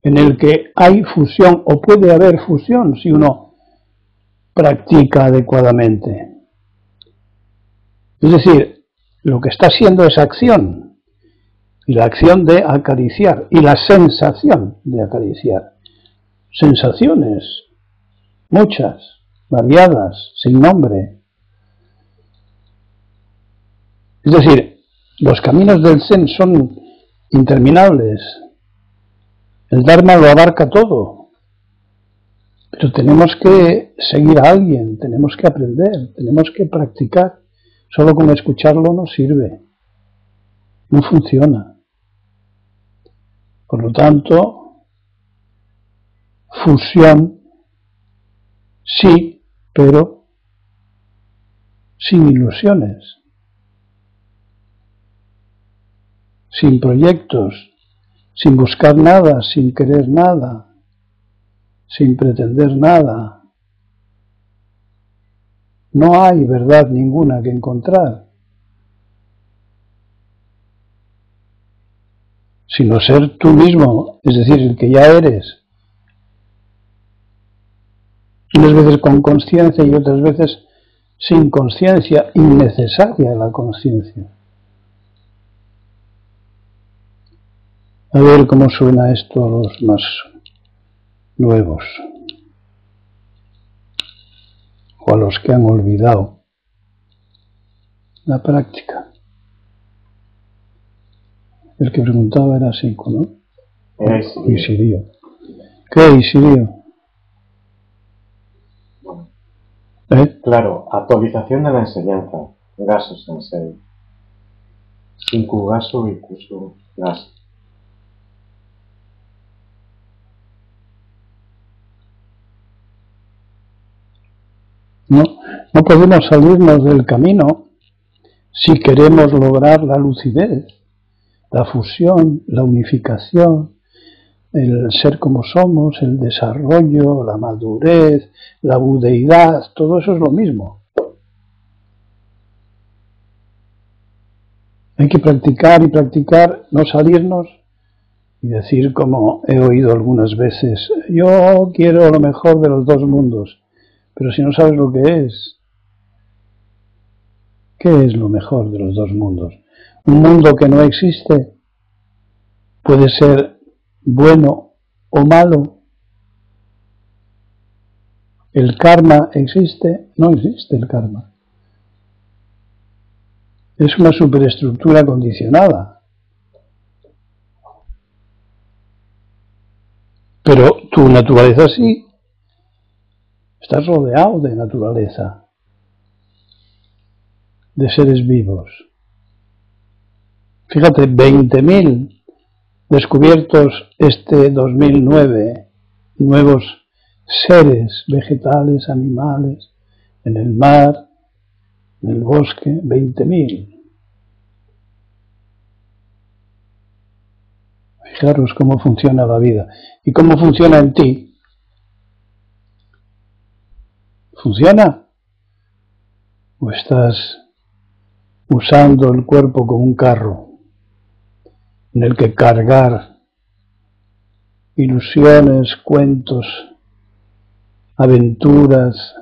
en el que hay fusión, o puede haber fusión si uno practica adecuadamente. Es decir, lo que está haciendo es acción, y la acción de acariciar y la sensación de acariciar. Sensaciones, muchas, variadas, sin nombre. Es decir, los caminos del Zen son interminables. El Dharma lo abarca todo. Pero tenemos que seguir a alguien, tenemos que aprender, tenemos que practicar. Solo con escucharlo no sirve. No funciona. Por lo tanto, fusión, sí, pero sin ilusiones, sin proyectos, sin buscar nada, sin querer nada, sin pretender nada. No hay verdad ninguna que encontrar, sino ser tú mismo, es decir, el que ya eres. Unas veces con conciencia y otras veces sin conciencia, innecesaria la conciencia. A ver cómo suena esto a los más nuevos, o a los que han olvidado la práctica. El que preguntaba era Senko, ¿no? Era Isirio. ¿Qué Isirio? Claro, actualización de la enseñanza. Gaso Sensei. Shinku Gaso y Kusu Gaso. No podemos salirnos del camino si queremos lograr la lucidez, la fusión, la unificación, el ser como somos, el desarrollo, la madurez, la budeidad, todo eso es lo mismo. Hay que practicar y practicar, no salirnos y decir, como he oído algunas veces, yo quiero lo mejor de los dos mundos, pero si no sabes lo que es, ¿qué es lo mejor de los dos mundos? Un mundo que no existe puede ser bueno o malo. ¿El karma existe? No existe el karma. Es una superestructura condicionada. Pero tu naturaleza sí. Estás rodeado de naturaleza, de seres vivos. Fíjate, 20.000 descubiertos este 2009, nuevos seres vegetales, animales, en el mar, en el bosque, 20.000. Fijaros cómo funciona la vida y cómo funciona en ti. ¿Funciona? ¿O estás usando el cuerpo como un carro en el que cargar ilusiones, cuentos, aventuras,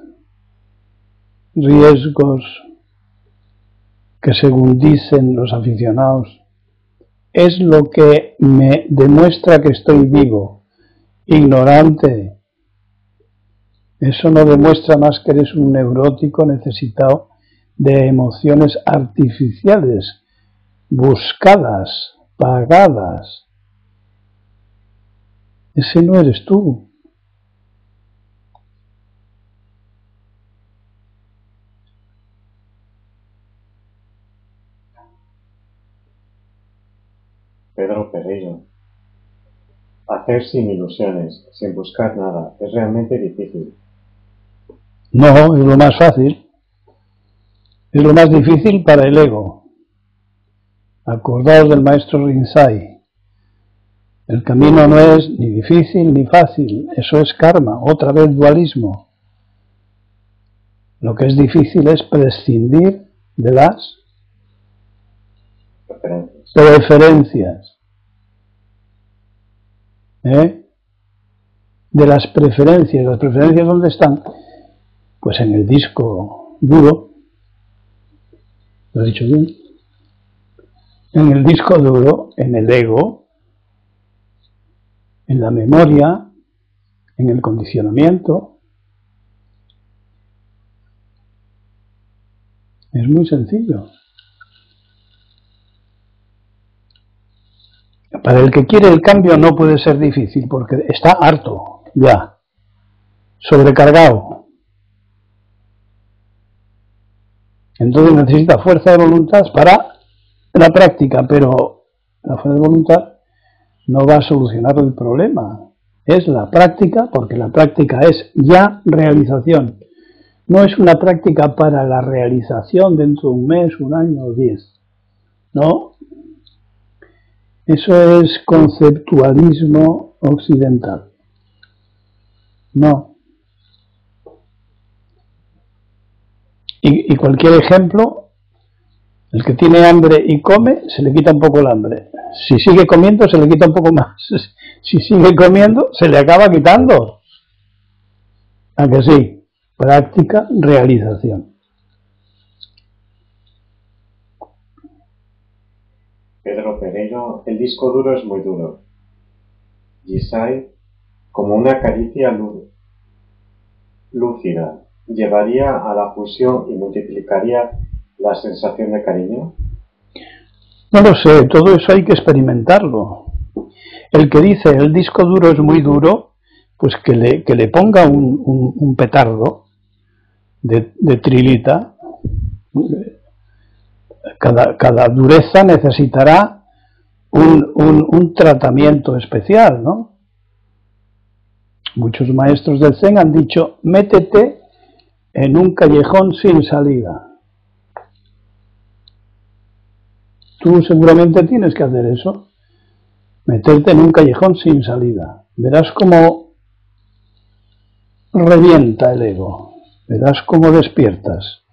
riesgos que, según dicen los aficionados, es lo que me demuestra que estoy vivo? Ignorante. Eso no demuestra más que eres un neurótico necesitado de emociones artificiales, buscadas, pagadas. Ese no eres tú. Pedro Pereiro. Hacer sin ilusiones, sin buscar nada, es realmente difícil. No, es lo más fácil. Es lo más difícil para el ego. Acordaos del maestro Rinzai. El camino no es ni difícil ni fácil, eso es karma, otra vez dualismo. Lo que es difícil es prescindir de las preferencias. De las preferencias. ¿Las preferencias dónde están? Pues en el disco duro. ¿Lo he dicho bien? en el disco duro, en el ego, en la memoria, en el condicionamiento. Es muy sencillo. Para el que quiere el cambio no puede ser difícil porque está harto ya, sobrecargado. Entonces necesita fuerza de voluntad para la práctica, pero la fuerza de voluntad no va a solucionar el problema. Es la práctica, porque la práctica es ya realización. No es una práctica para la realización dentro de un mes, un año o 10. No. Eso es conceptualismo occidental. No. Y cualquier ejemplo, el que tiene hambre y come, se le quita un poco el hambre. Si sigue comiendo, se le quita un poco más. Si sigue comiendo, se le acaba quitando. ¿A que sí? Práctica, realización. Pedro Pereiro, el disco duro es muy duro. Yisai, como una caricia lúcida, ¿llevaría a la fusión y multiplicaría la sensación de cariño? No lo sé, todo eso hay que experimentarlo. El que dice el disco duro es muy duro, pues que le ponga un petardo de trilita. Cada dureza necesitará un tratamiento especial, ¿no? Muchos maestros del Zen han dicho, métete en un callejón sin salida. Tú seguramente tienes que hacer eso, meterte en un callejón sin salida. Verás cómo revienta el ego, verás cómo despiertas.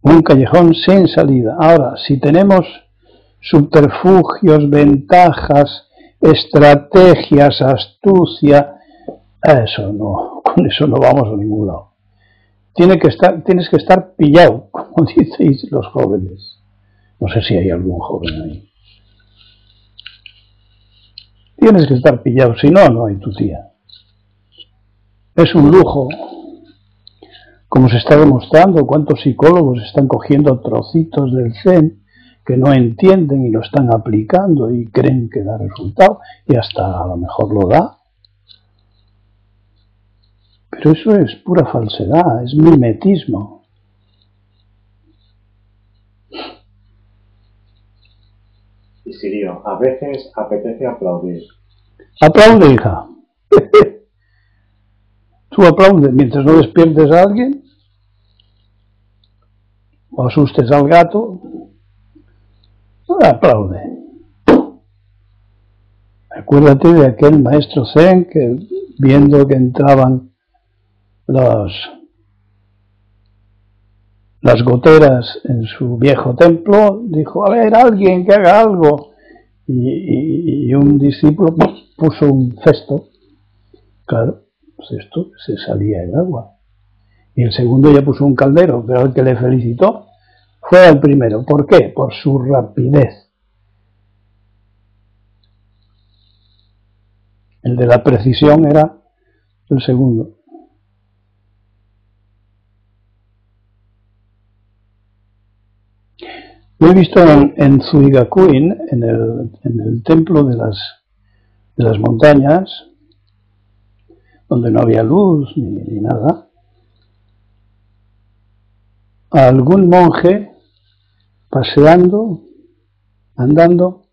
Un callejón sin salida. Ahora, si tenemos subterfugios, ventajas, estrategias, astucia, eso no, con eso no vamos a ningún lado. Tienes que estar pillado, como diceis los jóvenes. No sé si hay algún joven ahí. Tienes que estar pillado, si no, no hay tu tía. Es un lujo. Como se está demostrando, cuántos psicólogos están cogiendo trocitos del Zen que no entienden y lo están aplicando y creen que da resultado y hasta a lo mejor lo da. Pero eso es pura falsedad, es mimetismo. Y Sirio, a veces apetece aplaudir. Aplaude, hija. Tú aplaudes mientras no despiertes a alguien o asustes al gato. Aplaude. Acuérdate de aquel maestro Zen que viendo que entraban las goteras en su viejo templo, dijo, a ver, alguien que haga algo. Y un discípulo puso un cesto. Claro, pues esto se salía el agua. Y el segundo ya puso un caldero, pero el que le felicitó fue el primero. ¿Por qué? Por su rapidez. El de la precisión era el segundo. Lo he visto en Zuigakuin, en el templo de las montañas, donde no había luz ni nada, a algún monje paseando, andando,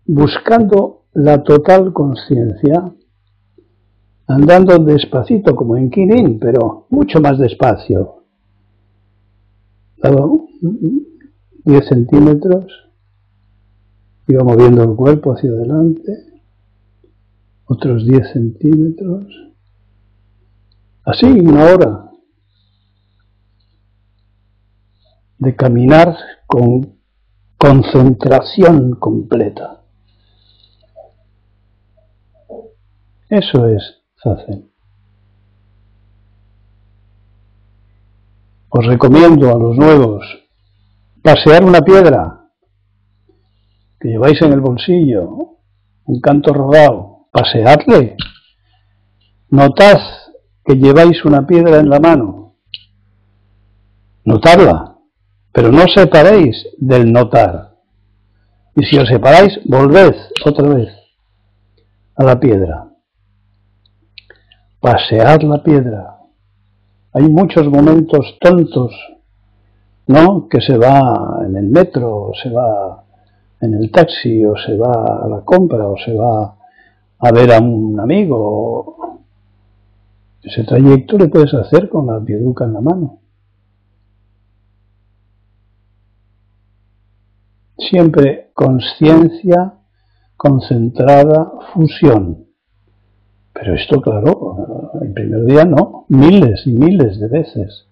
buscando la total conciencia, andando despacito como en Kirin, pero mucho más despacio. 10 centímetros, iba moviendo el cuerpo hacia adelante, otros 10 centímetros, así una hora de caminar con concentración completa. Eso es Zazen. Os recomiendo a los nuevos pasear una piedra, que lleváis en el bolsillo, un canto rodado, paseadle. Notad que lleváis una piedra en la mano. Notadla, pero no os separéis del notar. Y si os separáis, volved otra vez a la piedra. Pasead la piedra. Hay muchos momentos tontos, ¿no? Que se va en el metro, o se va en el taxi, o se va a la compra, o se va a ver a un amigo. Ese trayecto le puedes hacer con la piedruca en la mano. Siempre conciencia concentrada, fusión. Pero esto, claro, el primer día no, miles y miles de veces.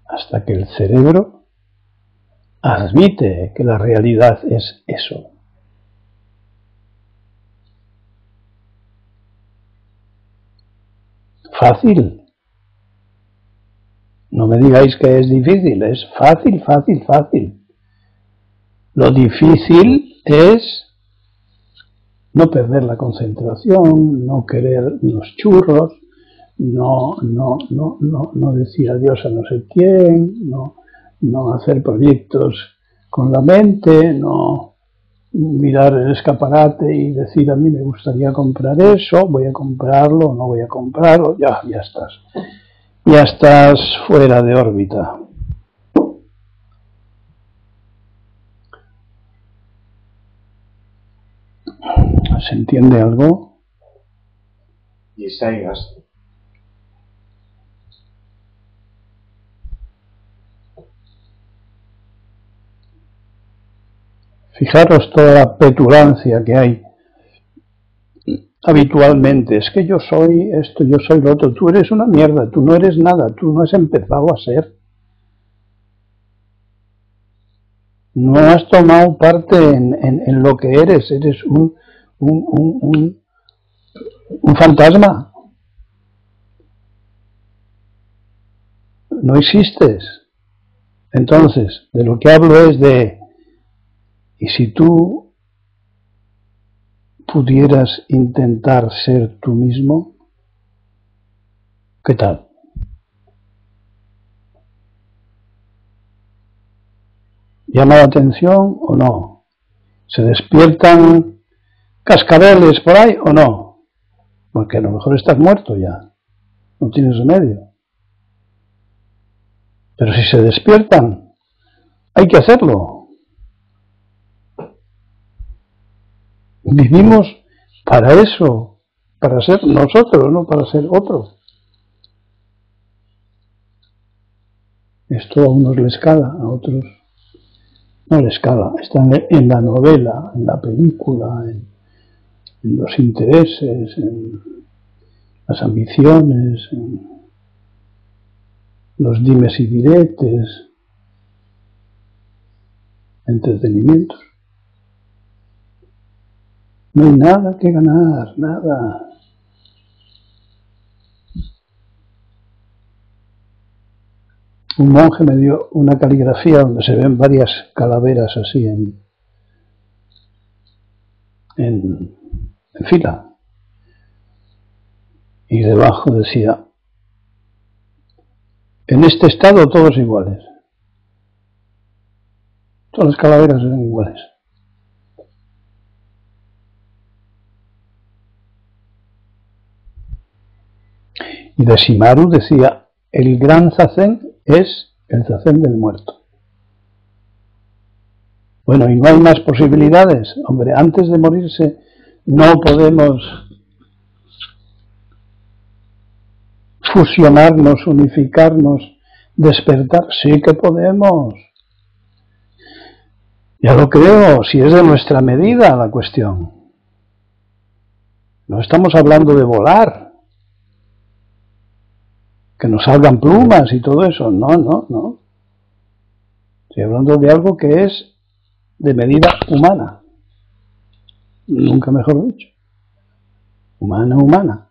Hasta que el cerebro admite que la realidad es eso. Fácil. No me digáis que es difícil, es fácil, fácil, fácil. Lo difícil es no perder la concentración, no querer los churros, no decir adiós a no sé quién, no hacer proyectos con la mente, no mirar el escaparate y decir a mí me gustaría comprar eso, voy a comprarlo o no voy a comprarlo, ya estás fuera de órbita. ¿Se entiende algo? Isaías. Fijaros toda la petulancia que hay habitualmente. Es que yo soy esto, yo soy lo otro. Tú eres una mierda, tú no eres nada, tú no has empezado a ser. No has tomado parte en lo que eres un fantasma. No existes. Entonces, de lo que hablo es de, ¿y si tú pudieras intentar ser tú mismo? ¿Qué tal? ¿Llama la atención o no? ¿Se despiertan cascabeles por ahí o no? Porque a lo mejor estás muerto ya, no tienes remedio. Pero si se despiertan, hay que hacerlo. Vivimos para eso, para ser nosotros, no para ser otros. Esto a unos les escala, a otros no les escala. Está en la novela, en la película, en los intereses, en las ambiciones, en los dimes y diretes, entretenimientos. No hay nada que ganar, nada. Un monje me dio una caligrafía donde se ven varias calaveras así en fila. Y debajo decía, en este estado todos iguales. Todas las calaveras eran iguales. Y de Shimaru decía, el gran zazen es el zazen del muerto. Bueno, y no hay más posibilidades. Hombre, antes de morirse no podemos fusionarnos, unificarnos, despertar. Sí que podemos. Ya lo creo, si es de nuestra medida la cuestión. No estamos hablando de volar, que nos salgan plumas y todo eso. No. Estoy hablando de algo que es de medida humana. Nunca mejor dicho. Humana.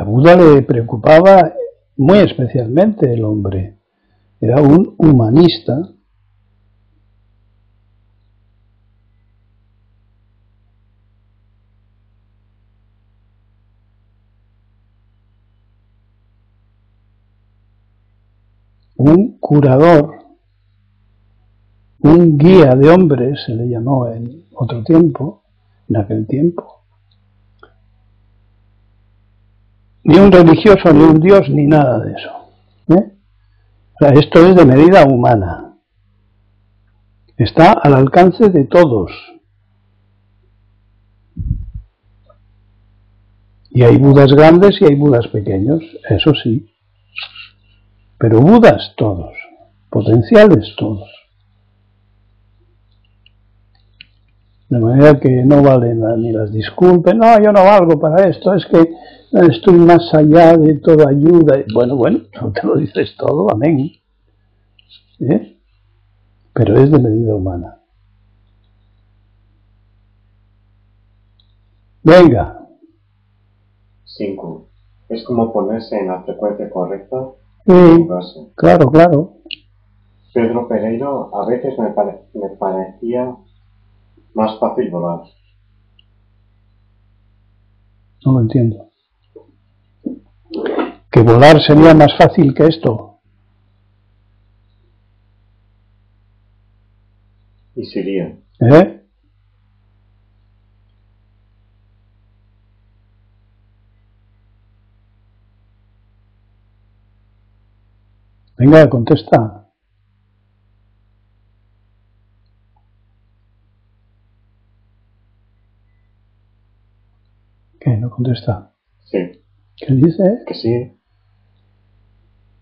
Buda le preocupaba muy especialmente el hombre. Era un humanista. Un curador, un guía de hombres, se le llamó en otro tiempo, en aquel tiempo. Ni un religioso, ni un dios, ni nada de eso. O sea, esto es de medida humana. Está al alcance de todos. Y hay Budas grandes y hay Budas pequeños, eso sí. Pero Budas todos, potenciales todos. De manera que no valen ni las disculpas, no, yo no valgo para esto, es que estoy más allá de toda ayuda. Bueno, no te lo dices todo, amén. Pero es de medida humana. Venga. 5. Es como ponerse en la frecuencia correcta. Sí, claro. Pedro Pereiro, a veces me parecía más fácil volar. No lo entiendo. ¿Que volar sería más fácil que esto? Y sería. Venga, contesta. ¿Qué? ¿No contesta? Sí. ¿Qué dice? Que sí.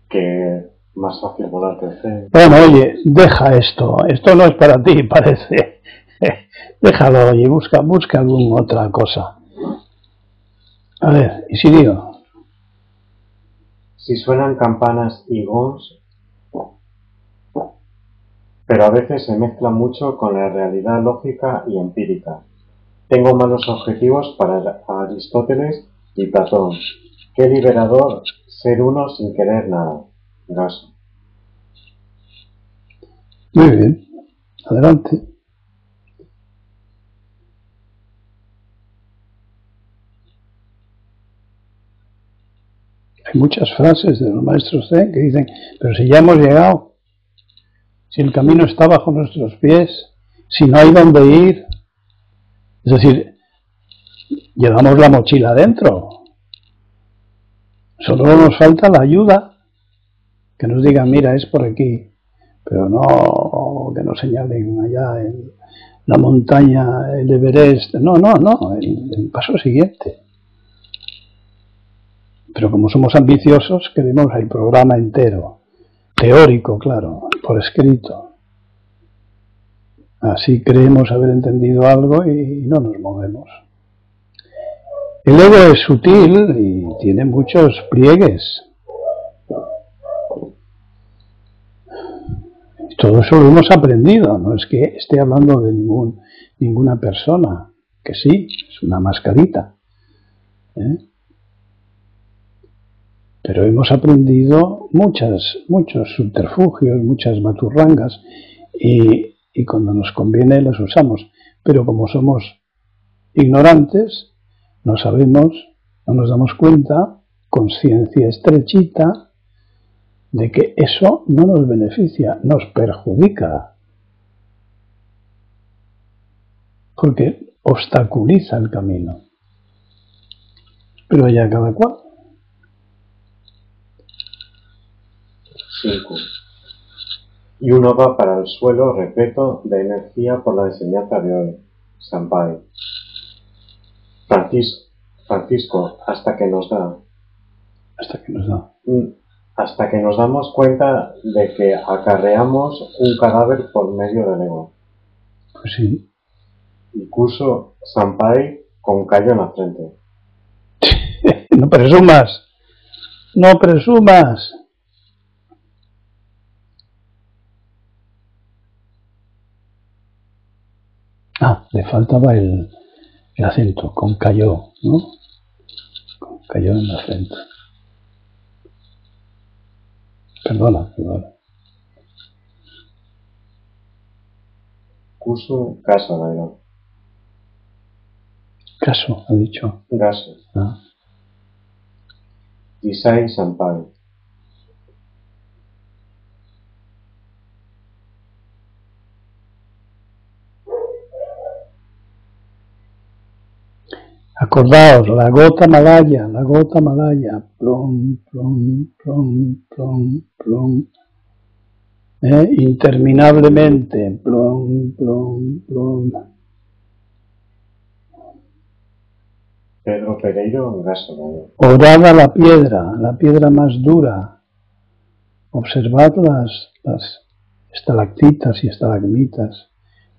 Que más fácil volar que hacer. Bueno, oye, deja esto. Esto no es para ti, parece. Déjalo, oye, busca alguna otra cosa. A ver, ¿y si digo? Si suenan campanas y gongs, pero a veces se mezcla mucho con la realidad lógica y empírica. Tengo malos objetivos para Aristóteles y Platón. Qué liberador ser uno sin querer nada. Gaso. Muy bien, adelante. Hay muchas frases de los maestros Zen que dicen, pero si ya hemos llegado, si el camino está bajo nuestros pies, si no hay dónde ir, es decir, llevamos la mochila adentro. Solo nos falta la ayuda, que nos digan, mira, es por aquí, pero no que nos señalen allá en la montaña, el Everest, no, el paso siguiente. Pero como somos ambiciosos, queremos el programa entero, teórico, claro, por escrito. Así creemos haber entendido algo y no nos movemos. El ego es sutil y tiene muchos pliegues. Todo eso lo hemos aprendido, no es que esté hablando de ninguna persona, que sí, es una mascarita. Pero hemos aprendido muchos subterfugios, muchas maturrangas y cuando nos conviene las usamos. Pero como somos ignorantes, no sabemos, no nos damos cuenta, conciencia estrechita, de que eso no nos beneficia, nos perjudica. Porque obstaculiza el camino. Pero allá cada cual. 5. Y uno va para el suelo repleto de energía por la enseñanza de hoy. Sampai. Francisco, hasta que nos da. Hasta que nos damos cuenta de que acarreamos un cadáver por medio del ego. Pues sí. Y curso Sampai con callo en la frente. No presumas. No presumas. Le faltaba el acento, con cayó, ¿no? cayó en la frente. Perdona. Kusu Gaso Dairo. Caso, ha dicho. Gaso. Ah. Jisai Sampai. Acordaos, la gota malaya, plom, plom, plom, plom, plom, interminablemente, plom, plom, plom. Pedro Pereiro Gaso Dairo. Orada la piedra más dura. Observad las estalactitas y estalagmitas.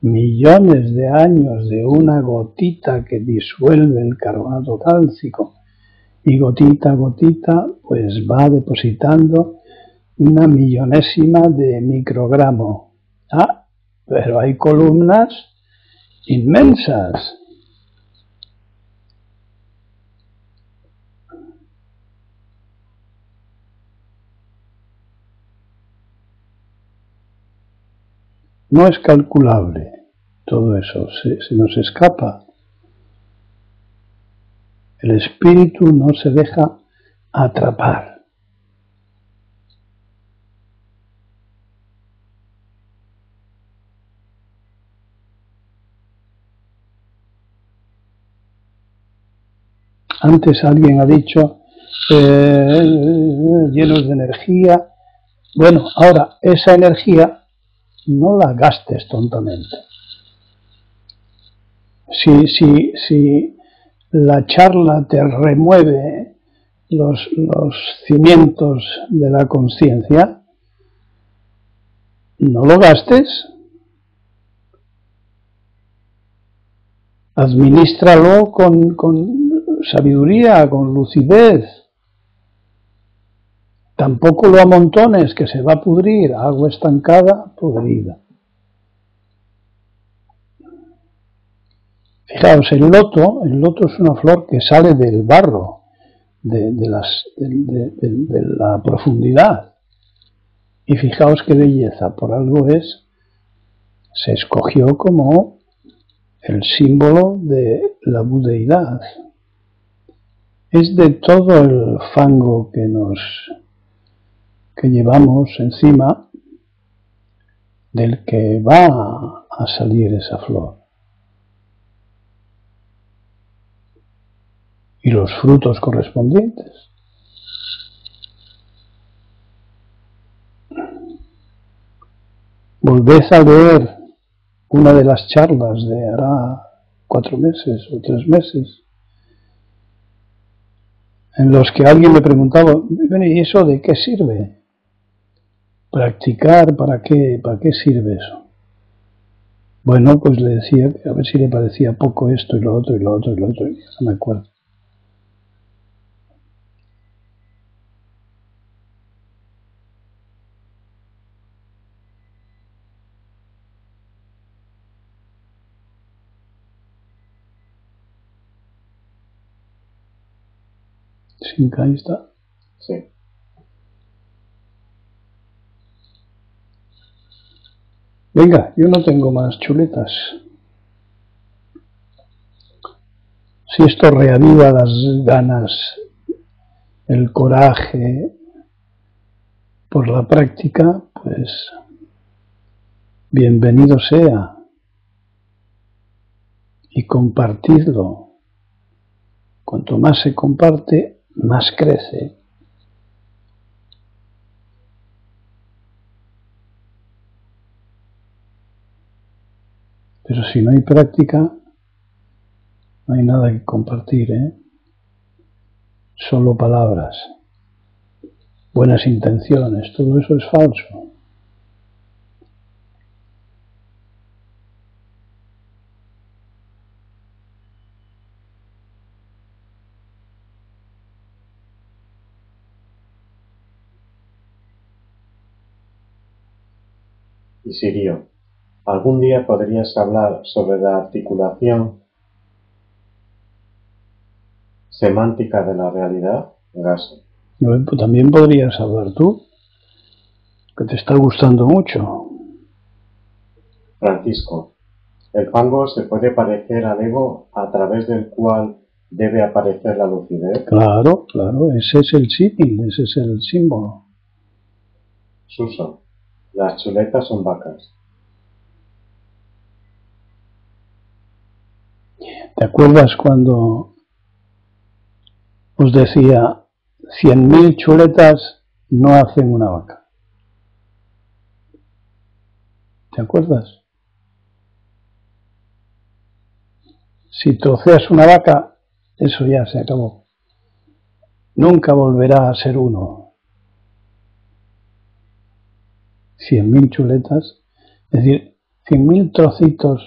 Millones de años de una gotita que disuelve el carbonato cálcico y gotita a gotita pues va depositando una millonésima de microgramo. Ah, pero hay columnas inmensas. No es calculable todo eso, se nos escapa. El espíritu no se deja atrapar. Antes alguien ha dicho, llenos de energía. Bueno, ahora, esa energía no la gastes tontamente. Si la charla te remueve los cimientos de la conciencia, no lo gastes. Administralo con sabiduría, con lucidez. Tampoco lo amontones, que se va a pudrir, agua estancada, podrida. Fijaos, el loto es una flor que sale del barro, de la profundidad. Y fijaos qué belleza, por algo se escogió como el símbolo de la budeidad. Es de todo el fango que llevamos encima del que va a salir esa flor. Y los frutos correspondientes. Volved a leer una de las charlas de hará 4 meses o 3 meses, en los que alguien me preguntaba, ¿y eso de qué sirve? ¿Practicar para qué sirve eso? Bueno, pues le decía que a ver si le parecía poco esto y lo otro y lo otro y lo otro, y no me acuerdo. ¿Sí, ahí está? Sí. Venga, yo no tengo más chuletas. Si esto reaviva las ganas, el coraje por la práctica, pues bienvenido sea. Y compartidlo. Cuanto más se comparte, más crece. Pero si no hay práctica, no hay nada que compartir, ¿eh? Solo palabras, buenas intenciones, todo eso es falso. Y Sirio, ¿algún día podrías hablar sobre la articulación Semántica de la realidad, Gaso. También podrías hablar tú, que te está gustando mucho. Francisco. El fango se puede parecer al ego a través del cual debe aparecer la lucidez. Claro, claro, ese es el símil, ese es el símbolo. Suso. Las chuletas son vacas. ¿Te acuerdas cuando os decía 100.000 chuletas no hacen una vaca? ¿Te acuerdas? Si troceas una vaca, eso ya se acabó. Nunca volverá a ser uno. 100.000 chuletas, es decir, 100.000 trocitos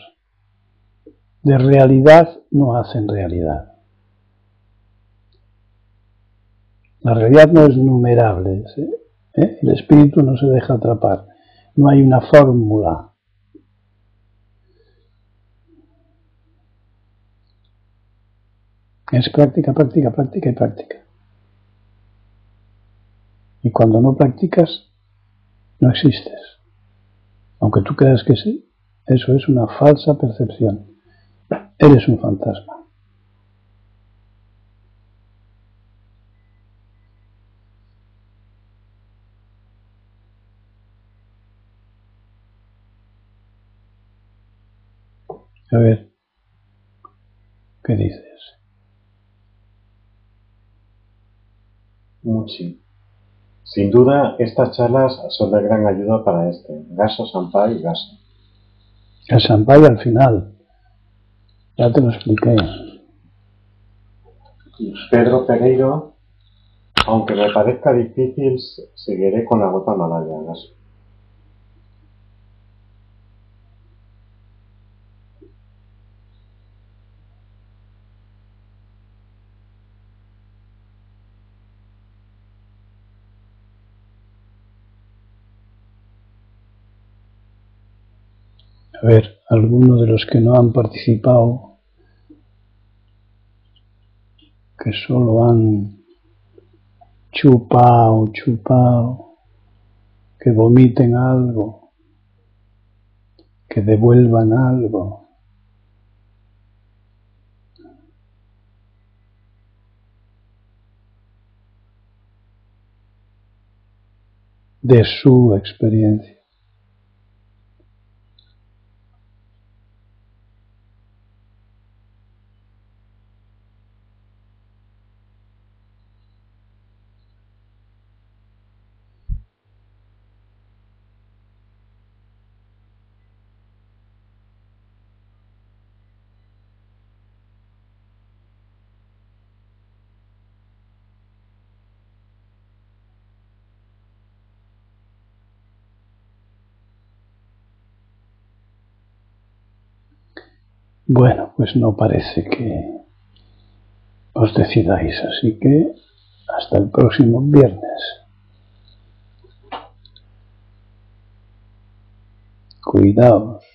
de realidad no hacen realidad. La realidad no es numerable, ¿sí? El espíritu no se deja atrapar, no hay una fórmula. Es práctica, práctica, práctica y práctica. Y cuando no practicas, no existes. Aunque tú creas que sí, eso es una falsa percepción. Eres un fantasma. A ver, ¿qué dices? Muchi. Sin duda, estas charlas son de gran ayuda para Gaso Sampai Gaso. El Sampai al final. Ya te lo expliqué. Pedro Pereiro. Aunque me parezca difícil, seguiré con la gota malaya, Gaso. A ver, algunos de los que no han participado, que solo han chupado, que vomiten algo, que devuelvan algo. De su experiencia. Bueno, pues no parece que os decidáis, así que hasta el próximo viernes. Cuidaos.